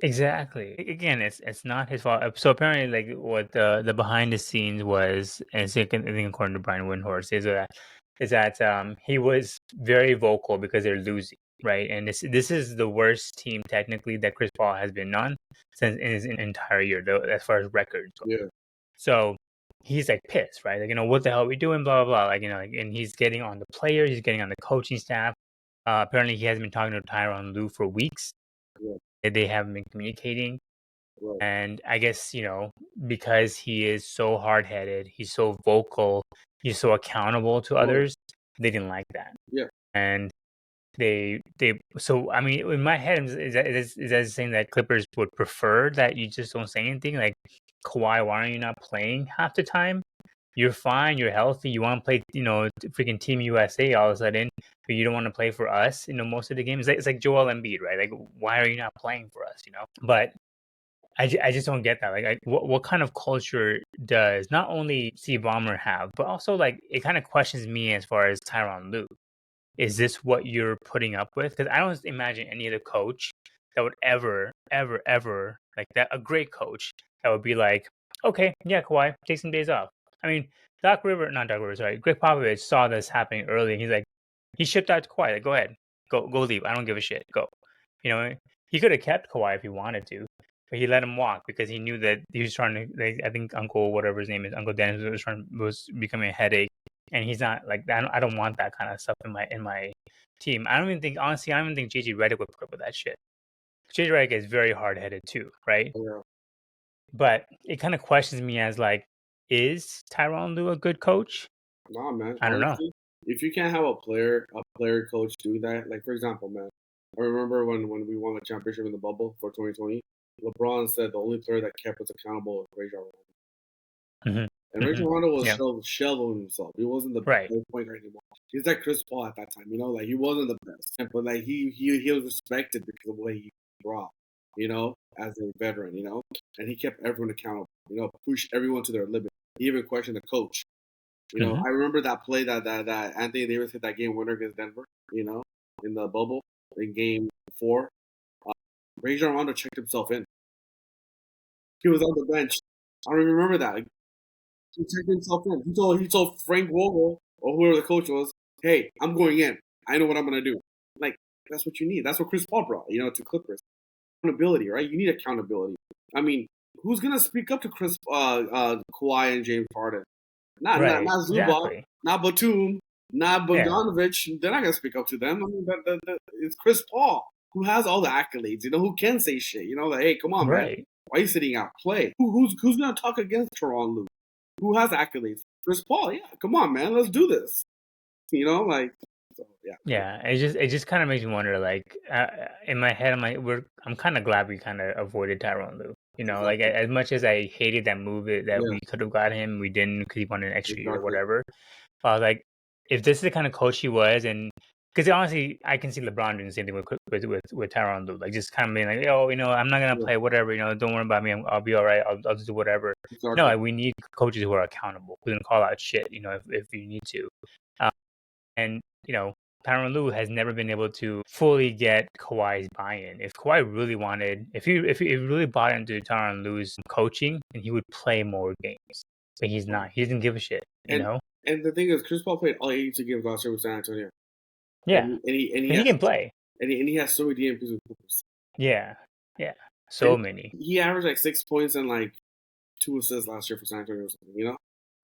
Exactly. Again, it's not his fault. So apparently, like what the behind the scenes was, and I think according to Brian Windhorst, is that he was very vocal because they're losing, right? And this is the worst team technically that Chris Paul has been on since in his entire year, though, as far as records. Yeah. So he's like pissed, right? Like what the hell are we doing? Blah blah blah. Like and he's getting on the players, he's getting on the coaching staff. Apparently, he hasn't been talking to Tyronn Lue for weeks. Yeah. They haven't been communicating. Right. And I guess, because he is so hard headed, he's so vocal, he's so accountable to others, they didn't like that. Yeah. And so I mean in my head is that saying that Clippers would prefer that you just don't say anything? Like Kawhi, why are you not playing half the time? You're fine, you're healthy, you want to play, freaking Team USA all of a sudden, but you don't want to play for us, most of the games. It's like Joel Embiid, right? Like, why are you not playing for us, But I just don't get that. Like, what kind of culture does not only Steve Ballmer have, but also, like, it kind of questions me as far as Tyronn Lue. Is this what you're putting up with? Because I don't imagine any other coach that would ever, ever, ever, like that, a great coach that would be like, okay, yeah, Kawhi, take some days off. I mean, not Doc Rivers, sorry, Greg Popovich saw this happening early, and he's like, he shipped out to Kawhi, like, go ahead, go leave. I don't give a shit, go. He could have kept Kawhi if he wanted to, but he let him walk because he knew that he was trying to. Like, I think Uncle whatever his name is, Uncle Dennis was becoming a headache, and he's not like I don't want that kind of stuff in my team. I don't even think JJ Redick would put up with that shit. JJ Redick is very hard headed too, right? Yeah. But it kind of questions me as like, is Tyronn Lue a good coach? Nah, man. I don't know. Honestly, if you can't have a player coach do that, like for example, man, I remember when we won the championship in the bubble for 2020, LeBron said the only player that kept us accountable was Rajon Rondo. Mm-hmm. And Rajon Rondo was Yeah. shelling himself. He wasn't the Right. best point guard anymore. He's like Chris Paul at that time, you know, like he wasn't the best, but like he was respected because of the way he brought, you know, as a veteran, you know, and he kept everyone accountable, you know, pushed everyone to their limit. He even questioned the coach. You know, I remember that play that Anthony Davis hit that game winner against Denver, you know, in the bubble in game 4. Rajon Rondo checked himself in. He was on the bench. I don't even remember that. Like, he checked himself in. He told Frank Vogel or whoever the coach was, "Hey, I'm going in. I know what I'm gonna do." Like that's what you need. That's what Chris Paul brought, you know, to Clippers. Accountability, right? You need accountability. I mean, who's gonna speak up to Kawhi and James Harden? Not Zubac, Exactly. not Batum, not Bogdanovich. Yeah. They're not gonna speak up to them. I mean, it's Chris Paul who has all the accolades. You know, who can say shit. You know, like, hey, come on, man. Why are you sitting out? Play. Who's gonna talk against Tyronn Lue? Who has accolades? Chris Paul. Yeah, come on, man. Let's do this. You know, like. So, yeah. Yeah, it just kind of makes me wonder. Like in my head, I'm kind of glad we kind of avoided Tyronn Lue. You know, like as much as I hated that move that we could have got him, we didn't because he wanted an extra year or whatever. But I was like, if this is the kind of coach he was, and because honestly, I can see LeBron doing the same thing with Tyronn Lue, like just kind of being like, oh, you know, I'm not gonna play, whatever. You know, don't worry about me. I'll be all right. I'll just do whatever. Exactly. No, like, we need coaches who are accountable, who can call out shit. You know, if you need to, and you know. Tyronn Lue has never been able to fully get Kawhi's buy-in. If Kawhi really wanted, if he really bought into Tyronn Lue's coaching, then he would play more games. But he's not. He doesn't give a shit. You know. And the thing is, Chris Paul played all 82 games last year with San Antonio. Yeah, and he can play. And he has so many DMPs with Clippers. Yeah, so many. He averaged like 6 points and like 2 assists last year for San Antonio or something. You know,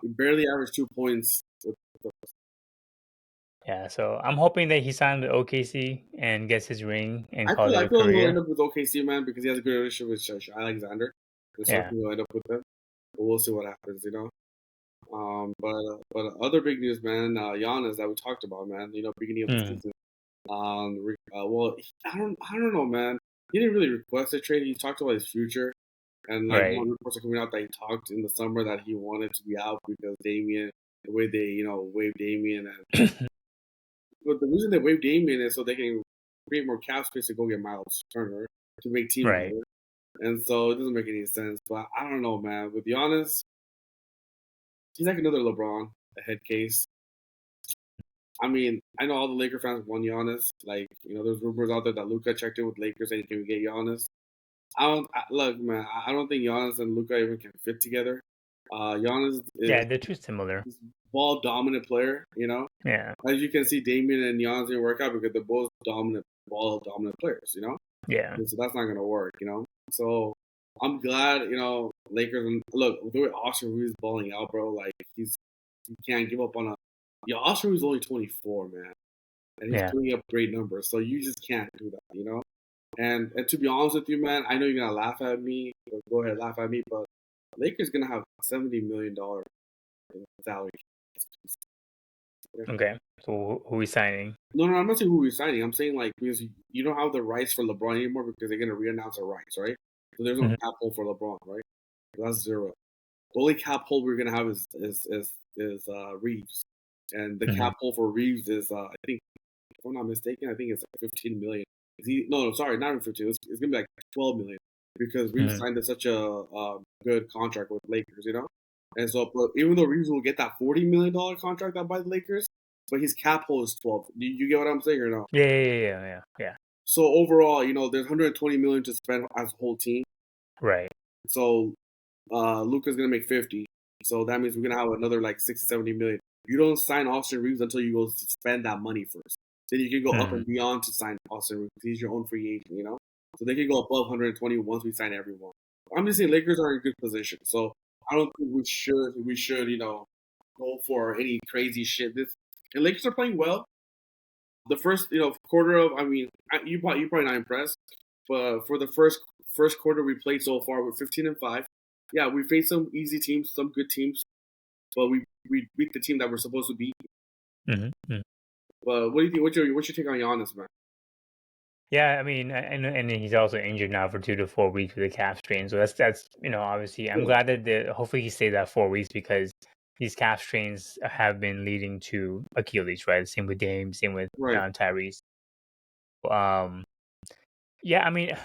he barely averaged 2 points with Clippers. Yeah, so I'm hoping that he signs with OKC and gets his ring and calls it a career. He'll end up with OKC, man, because he has a good relationship with Shai Alexander. So he'll end up with them. But we'll see what happens, you know. But other big news, man. Giannis that we talked about, man. You know, beginning of the season. Well, I don't know, man. He didn't really request a trade. He talked about his future, and like reports are coming out that he talked in the summer that he wanted to be out because Damian, the way they waived Damian and. But the reason they waived Damian is so they can create more cap space to go get Miles Turner to make teams better. And so it doesn't make any sense. But I don't know, man. With Giannis, he's like another LeBron, a head case. I mean, I know all the Laker fans want Giannis. Like, you know, there's rumors out there that Luka checked in with Lakers saying, can we get Giannis? Look, man, I don't think Giannis and Luka even can fit together. Giannis is they're too similar. Ball dominant player, you know. Yeah. As you can see, Damian and Giannis didn't work out because they're both ball dominant players, you know. Yeah. And so that's not gonna work, you know. So I'm glad, you know, Lakers and look the way Austin Reaves balling out, bro. Like you can't give up on a. Yeah, Austin Reaves only 24, man, and he's putting up great numbers. So you just can't do that, you know. And to be honest with you, man, I know you're gonna laugh at me. Go ahead, laugh at me, but Lakers gonna have $70 million salary. Okay, so who are we signing? No, I'm not saying who we're signing. I'm saying like because you don't have the rights for LeBron anymore because they're gonna reannounce the rights, right? So there's no cap hold for LeBron, right? So that's 0. The only cap hold we're gonna have is Reaves, and the cap hold for Reaves is I think if I'm not mistaken, I think it's like 15 million. No, sorry, not even 15. It's gonna be like 12 million because Reaves signed such a good contract with Lakers, you know. And so, but even though Reaves will get that $40 million contract out by the Lakers, but his cap hold is 12. Do you get what I'm saying or no? Yeah. So overall, you know, there's 120 million to spend as a whole team. Right. So Luka's gonna make 50. So that means we're gonna have another like 60, 70 million. You don't sign Austin Reaves until you go spend that money first. Then you can go up and beyond to sign Austin Reaves. He's your own free agent, you know. So they can go above 120 once we sign everyone. I'm just saying Lakers are in a good position. So I don't think we should, you know, go for any crazy shit. The Lakers are playing well. The first quarter of you probably not impressed, but for the first quarter we played so far, we're 15-5. Yeah, we faced some easy teams, some good teams, but we beat the team that we're supposed to beat. Mm-hmm. But what do you think? What's your take on Giannis, man? Yeah, I mean, and he's also injured now for 2 to 4 weeks with a calf strain. So that's obviously I'm glad that hopefully he stays that 4 weeks because these calf strains have been leading to Achilles, right? Same with Dame, same with Tyrese. Yeah, I mean,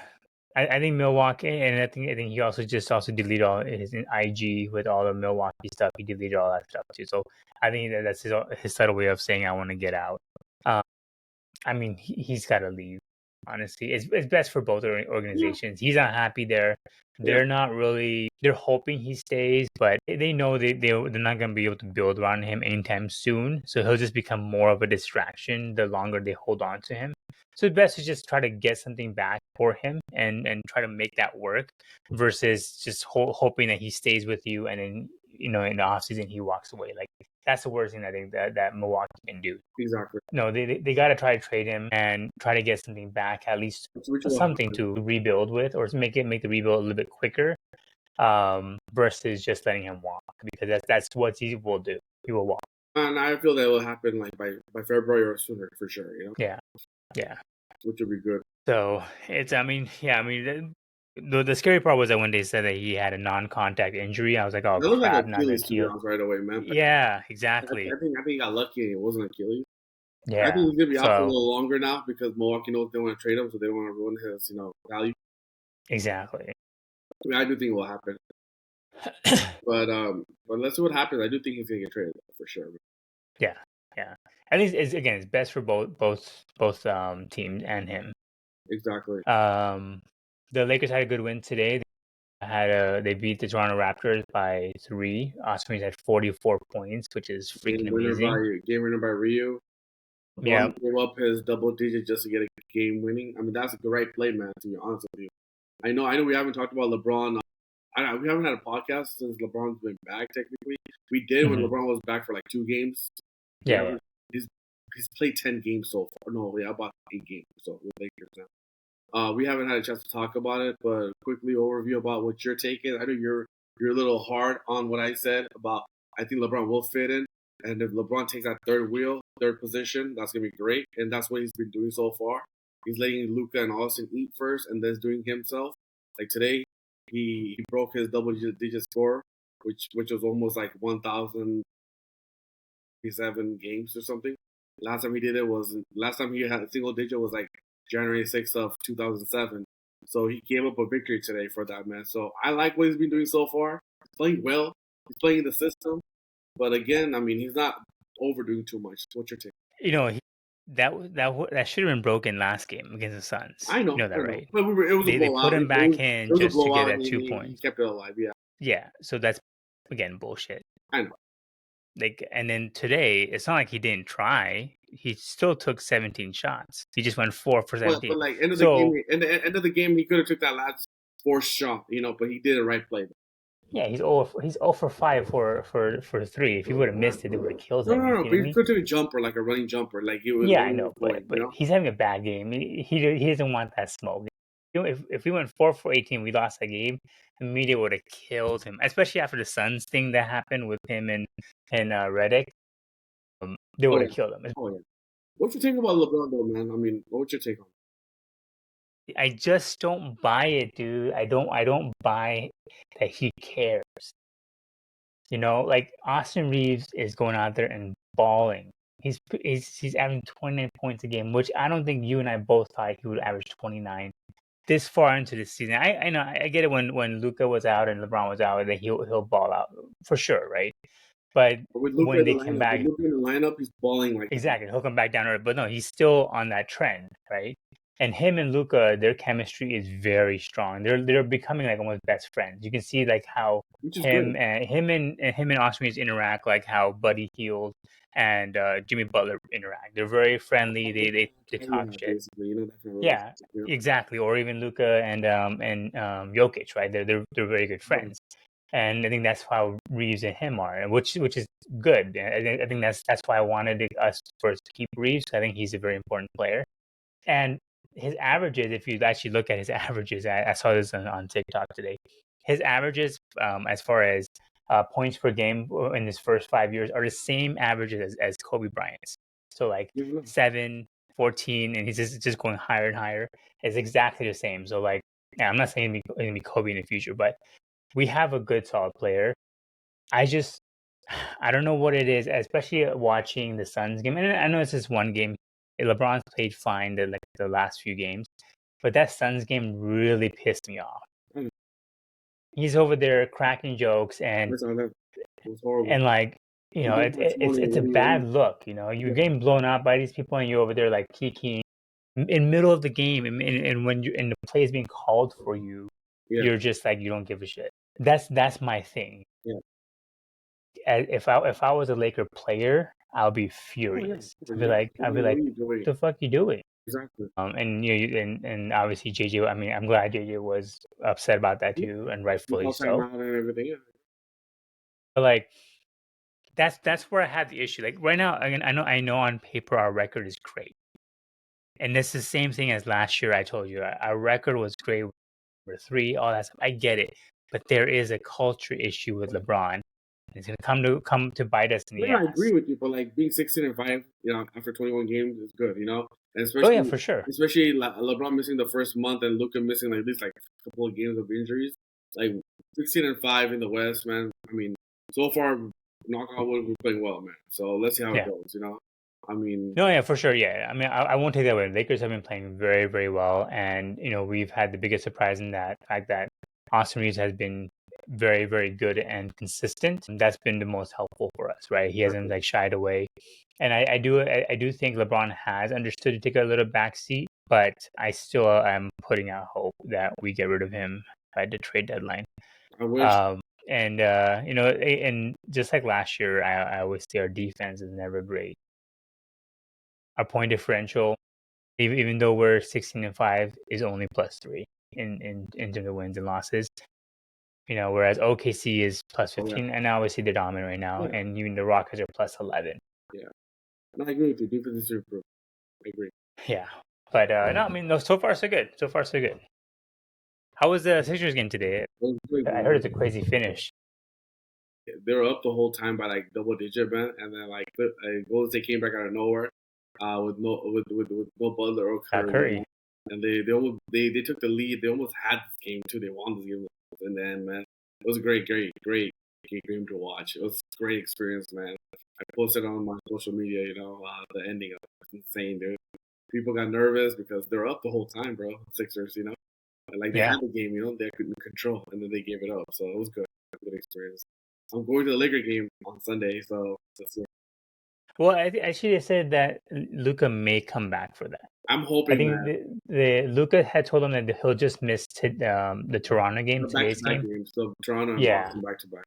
I think Milwaukee, and I think he also deleted all his IG with all the Milwaukee stuff. He deleted all that stuff too. So I think that's his subtle way of saying I want to get out. I mean, he's got to leave. Honestly, it's best for both organizations. He's not happy there. They're not really. They're hoping he stays, but they know they're not going to be able to build around him anytime soon. So he'll just become more of a distraction the longer they hold on to him. So it's best to just try to get something back for him and try to make that work versus just hoping that he stays with you and then in the offseason he walks away. Like that's the worst thing I think that Milwaukee can do. Exactly. No, they got to try to trade him and try to get something back, at least something to rebuild with, or to make the rebuild a little bit quicker, versus just letting him walk because that's what he will do. He will walk. And I feel that will happen like by February or sooner for sure. Yeah. Which would be good. So the scary part was that when they said that he had a non-contact injury, I was like, oh that crap, like Achilles to be honest right away, man. Yeah, exactly. I think he got lucky and it wasn't Achilles. Yeah, I think he's gonna be out for a little longer now because Milwaukee knows they want to trade him, so they don't want to ruin his value. Exactly. I mean, I do think it will happen, but let's see what happens. I do think he's gonna get traded for sure. Yeah. At least it's best for both teams and him. Exactly. The Lakers had a good win today. They beat the Toronto Raptors by 3. Austin Reaves had 44 points, which is freaking amazing. Game winner by Rio. LeBron gave up his double digit just to get a game winning. I mean, that's a great play, man, to be honest with you. I know we haven't talked about LeBron. We haven't had a podcast since LeBron's been back, technically. We did when LeBron was back for like 2 games. Yeah. He's played 10 games so far. No, about 8 games so with Lakers now. We haven't had a chance to talk about it, but quickly overview about what your take is. I know you're a little hard on what I said about I think LeBron will fit in. And if LeBron takes that third position, that's going to be great. And that's what he's been doing so far. He's letting Luka and Austin eat first and then doing himself. Like today, he broke his double-digit score, which was almost like 1,007 games or something. Last time he had a single digit was like January 6th of 2007. So he gave up a victory today for that, man. So I like what he's been doing so far. He's playing well. He's playing the system. But again, I mean, he's not overdoing too much. What's your take? That should have been broken last game against the Suns. I know. You know that, right? But they put him back in just to get that 2 points. He kept it alive, yeah. Yeah, so that's, again, bullshit. I know. And then today, it's not like he didn't try. He still took 17 shots. He just went 4 for 17. But like end of the game, he could have took that last 4th shot, but he did the right play. Yeah, he's 0 for 5 for 3. If he would have missed it, they would have killed him. No. But he could take a jumper, like a running jumper, like he was. Yeah, I know, but he's having a bad game. He doesn't want that smoke. If we went 4 for 18, we lost that game. The media would have killed him, especially after the Suns thing that happened with him and Redick. They would have killed him. Oh yeah. What you think about LeBron, though, man? I mean, what's your take on it? I just don't buy it, dude. I don't buy that he cares. Like Austin Reaves is going out there and balling. He's averaging 29 points a game, which I don't think you and I both thought he would average 29 this far into the season. I know I get it when Luka was out and LeBron was out that he'll ball out for sure, right? But when they come back in the lineup, he's balling like exactly. He'll come back down, but no, he's still on that trend, right? And him and Luka, their chemistry is very strong. They're becoming like almost best friends. You can see like how him and Austin Reaves interact, like how Buddy Hield and Jimmy Butler interact. They're very friendly. They talk shit. Yeah, exactly. Or even Luka and Jokic, right? They're very good friends. And I think that's how Reaves and him are, which is good. I think that's why I wanted us first to keep Reaves. I think he's a very important player. And his averages, if you actually look at his averages, I saw this on TikTok today. His averages, as far as points per game in his first 5 years, are the same averages as Kobe Bryant's. So like 7, 14, and he's just going higher and higher. It's exactly the same. So like, yeah, I'm not saying it's going to be Kobe in the future, but we have a good, solid player. I don't know what it is, especially watching the Suns game. And I know it's just one game. LeBron's played fine the last few games, but that Suns game really pissed me off. He's over there cracking jokes It was horrible. and like it's a bad look. You're getting blown out by these people, and you're over there like kikiing in middle of the game, and when the play is being called for you, you're just like you don't give a shit. That's my thing. Yeah. If I was a Laker player, I'll be furious. I'd be like, what the fuck you doing? Exactly. And obviously JJ. I mean, I'm glad JJ was upset about that too, and rightfully so. But like, that's where I have the issue. Like right now, again, I know on paper our record is great, and it's the same thing as last year. I told you our record was great. Number 3, all that stuff. I get it, but there is a culture issue with LeBron. It's gonna come to bite us in the ass. I agree with you, but like being 16-5, after 21 games is good, and especially for sure. Especially LeBron missing the first month and Luka missing like at least like a couple of games of injuries. Like 16-5 in the West, man. I mean, so far, knock on wood, we're playing well, man. So let's see how it goes. I mean, for sure, yeah. I mean, I won't take that away. Lakers have been playing very, very well, and we've had the biggest surprise in that fact that Austin Reaves has been very, very good and consistent. And that's been the most helpful for us, right? He hasn't like shied away, and I do think LeBron has understood to take a little backseat, but I still am putting out hope that we get rid of him by the trade deadline. I wish. And just like last year, I always say our defense is never great. Our point differential, even though we're 16-5, is only +3 in terms of wins and losses. Whereas OKC is +15, and obviously they're dominant right now, and even the Rockets are +11. Yeah, and I agree with you. Defense is improved. I agree. Yeah, but no, I mean, no. So far, so good. So far, so good. How was the Sixers game today? I heard it's a crazy finish. They were up the whole time by like double digit, man, and then like Golden State came back out of nowhere, with no Butler or Curry. And they took the lead. They almost had this game too. They won this game, and then man, it was a great game to watch. It was a great experience, man. I posted on my social media, the ending of it. It's insane, dude. People got nervous because they're up the whole time, bro. Sixers, like they had the game, they couldn't control, and then they gave it up. So it was good. Good experience. I'm going to the Laker game on Sunday, so that's it. Well, actually, they said that Luka may come back for that. I'm hoping. I think the Luka had told him that he'll just miss the Toronto game, today's game. So Toronto and Boston back to back.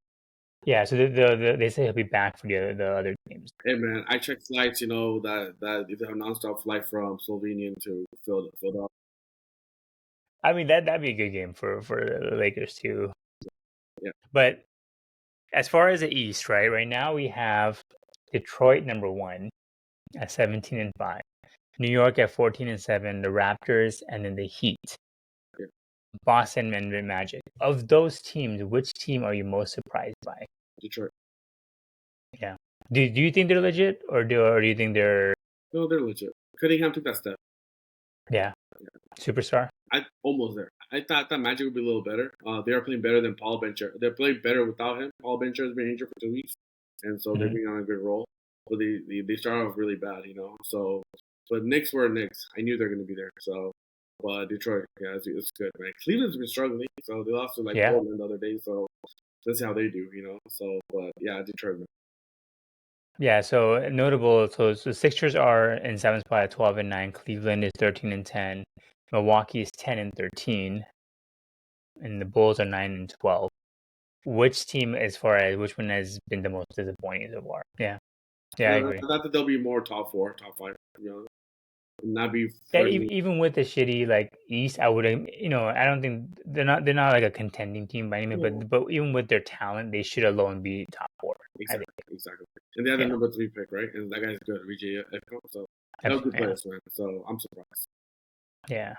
Yeah, so they say he'll be back for the other games. Hey man, I checked flights. That they have a nonstop flight from Slovenia to Philadelphia. I mean that'd be a good game for the Lakers too. Yeah. But as far as the East, right now we have Detroit number 1 at 17-5, New York at 14-7, the Raptors, and then the Heat. Yeah. Boston and the Magic. Of those teams, which team are you most surprised by? Detroit. Yeah. Do you think they're legit, or do you think they're? No, they're legit. Cunningham took that step. Yeah. Superstar. I almost there. I thought that Magic would be a little better. They are playing better than Paul Bencher. They're playing better without him. Paul Bencher has been injured for 2 weeks, and so they're being on a good roll. But they started off really bad, So, but Knicks were Knicks. I knew they're going to be there. So, but Detroit, yeah, it's good, man. Cleveland's been struggling, so they lost to Portland the other day. So let's see how they do, So, but yeah, Detroit. Man. Yeah, so notable. So the Sixers are in 7th spot at 12-9. Cleveland is 13-10. Milwaukee is 10-13, and the Bulls are 9-12. Which team, which one has been the most disappointing so far? Yeah, I agree. I thought that there'll be more top 4, top 5. not be Yeah, flirting. even with the shitty like East, I would have, I don't think they're not like a contending team by any means, but even with their talent, they should alone be top four. Exactly, exactly. And they had the Yeah. number 3 pick, right? And that guy's good, VJ Echo. So they have good Yeah. players, man. So I'm surprised. Yeah.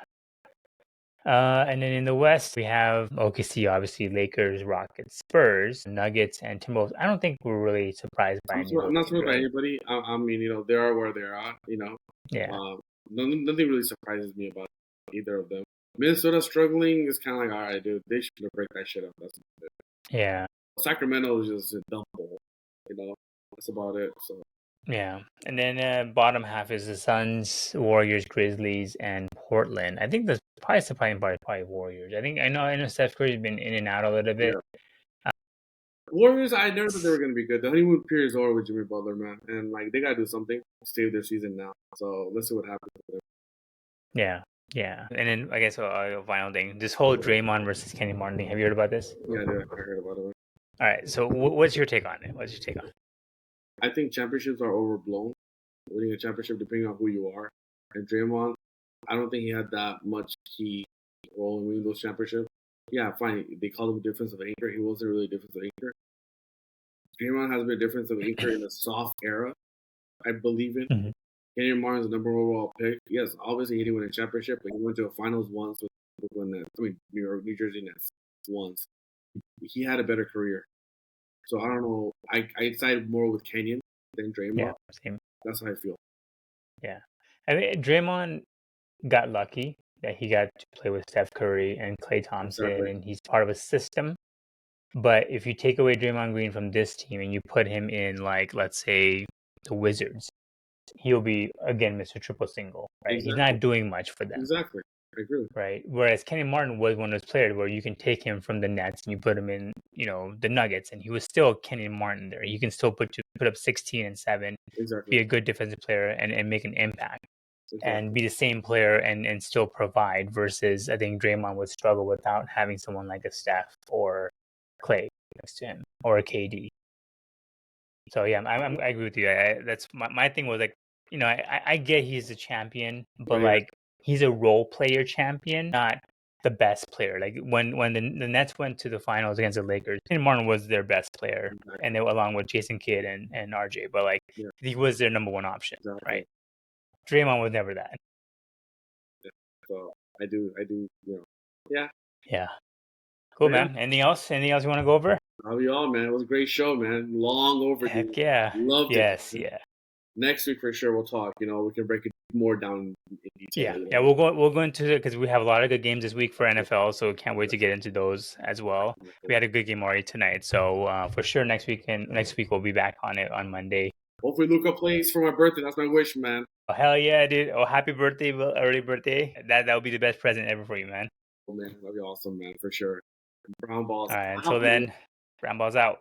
And then in the West, we have OKC, obviously, Lakers, Rockets, Spurs, Nuggets, and Timberwolves. I don't think we're really surprised by any of I'm those not teams, surprised by right? anybody. I mean, they are where they are. Yeah. Nothing really surprises me about either of them. Minnesota struggling is kind of like, all right, dude, they should break that shit up. That's about it. Yeah. Sacramento is just a dump hole. That's about it. So Yeah. And then bottom half is the Suns, Warriors, Grizzlies, and Portland. I think the probably surprising part is probably Warriors. I know Steph Curry's been in and out a little bit. yeah. Warriors, I never thought they were going to be good. The honeymoon period is over with Jimmy Butler, man. And, they got to do something to save their season now. So let's see what happens with them. Yeah. Yeah. And then I guess a final thing. This whole Draymond versus Kenny Martin thing. Have you heard about this? Yeah, I did. I heard about it. All right. So what's your take on it? What's your take on it? I think championships are overblown. Winning a championship, depending on who you are. And Draymond, I don't think he had that much key role in winning those championships. Yeah, fine. They called him a defensive anchor. He wasn't really a defensive anchor. Draymond has been a defensive anchor in a soft era, I believe in. Mm-hmm. Kenyon Martin's the number 1 overall pick. Yes, obviously he didn't win a championship, but he went to a finals once with Brooklyn Nets. New Jersey Nets once. He had a better career. So I don't know. I sided more with Kenyon than Draymond. Yeah, same. That's how I feel. Yeah. I mean, Draymond got lucky that he got to play with Steph Curry and Klay Thompson, Exactly. and he's part of a system. But if you take away Draymond Green from this team and you put him in, like, let's say, the Wizards, he'll be, again, Mr. Triple Single, right? Exactly. He's not doing much for them. Exactly. I agree. Right. Whereas Kenny Martin was one of those players where you can take him from the Nets and you put him in, the Nuggets, and he was still Kenny Martin there. You can still put up 16 and 7, Exactly. be a good defensive player and make an impact. Exactly. And be the same player and still provide versus I think Draymond would struggle without having someone like a Steph or Klay next to him or a KD. So yeah, I agree with you. That's my thing was like, I get he's a champion, but like he's a role player champion, not the best player. Like when the Nets went to the finals against the Lakers, Kenny Martin was their best player, and they were along with Jason Kidd and RJ. But like he was their number 1 option, right? Draymond was never that. So I do, yeah. Yeah. Cool, man. Anything else? Anything else you want to go over? That'll be all, man. It was a great show, man. Long overdue. Heck yeah. Loved it. Yes, yeah. Next week for sure we'll talk. We can break it more down in detail. Yeah. We'll go into it because we have a lot of good games this week for NFL, so can't wait to get into those as well. We had a good game already tonight, so for sure next week we'll be back on it on Monday. Hopefully Luka plays for my birthday. That's my wish, man. Oh, hell yeah, dude. Oh, happy birthday, early birthday. That would be the best present ever for you, man. Oh, man. That'd be awesome, man, for sure. Brown balls. All right, until then, Brown balls out.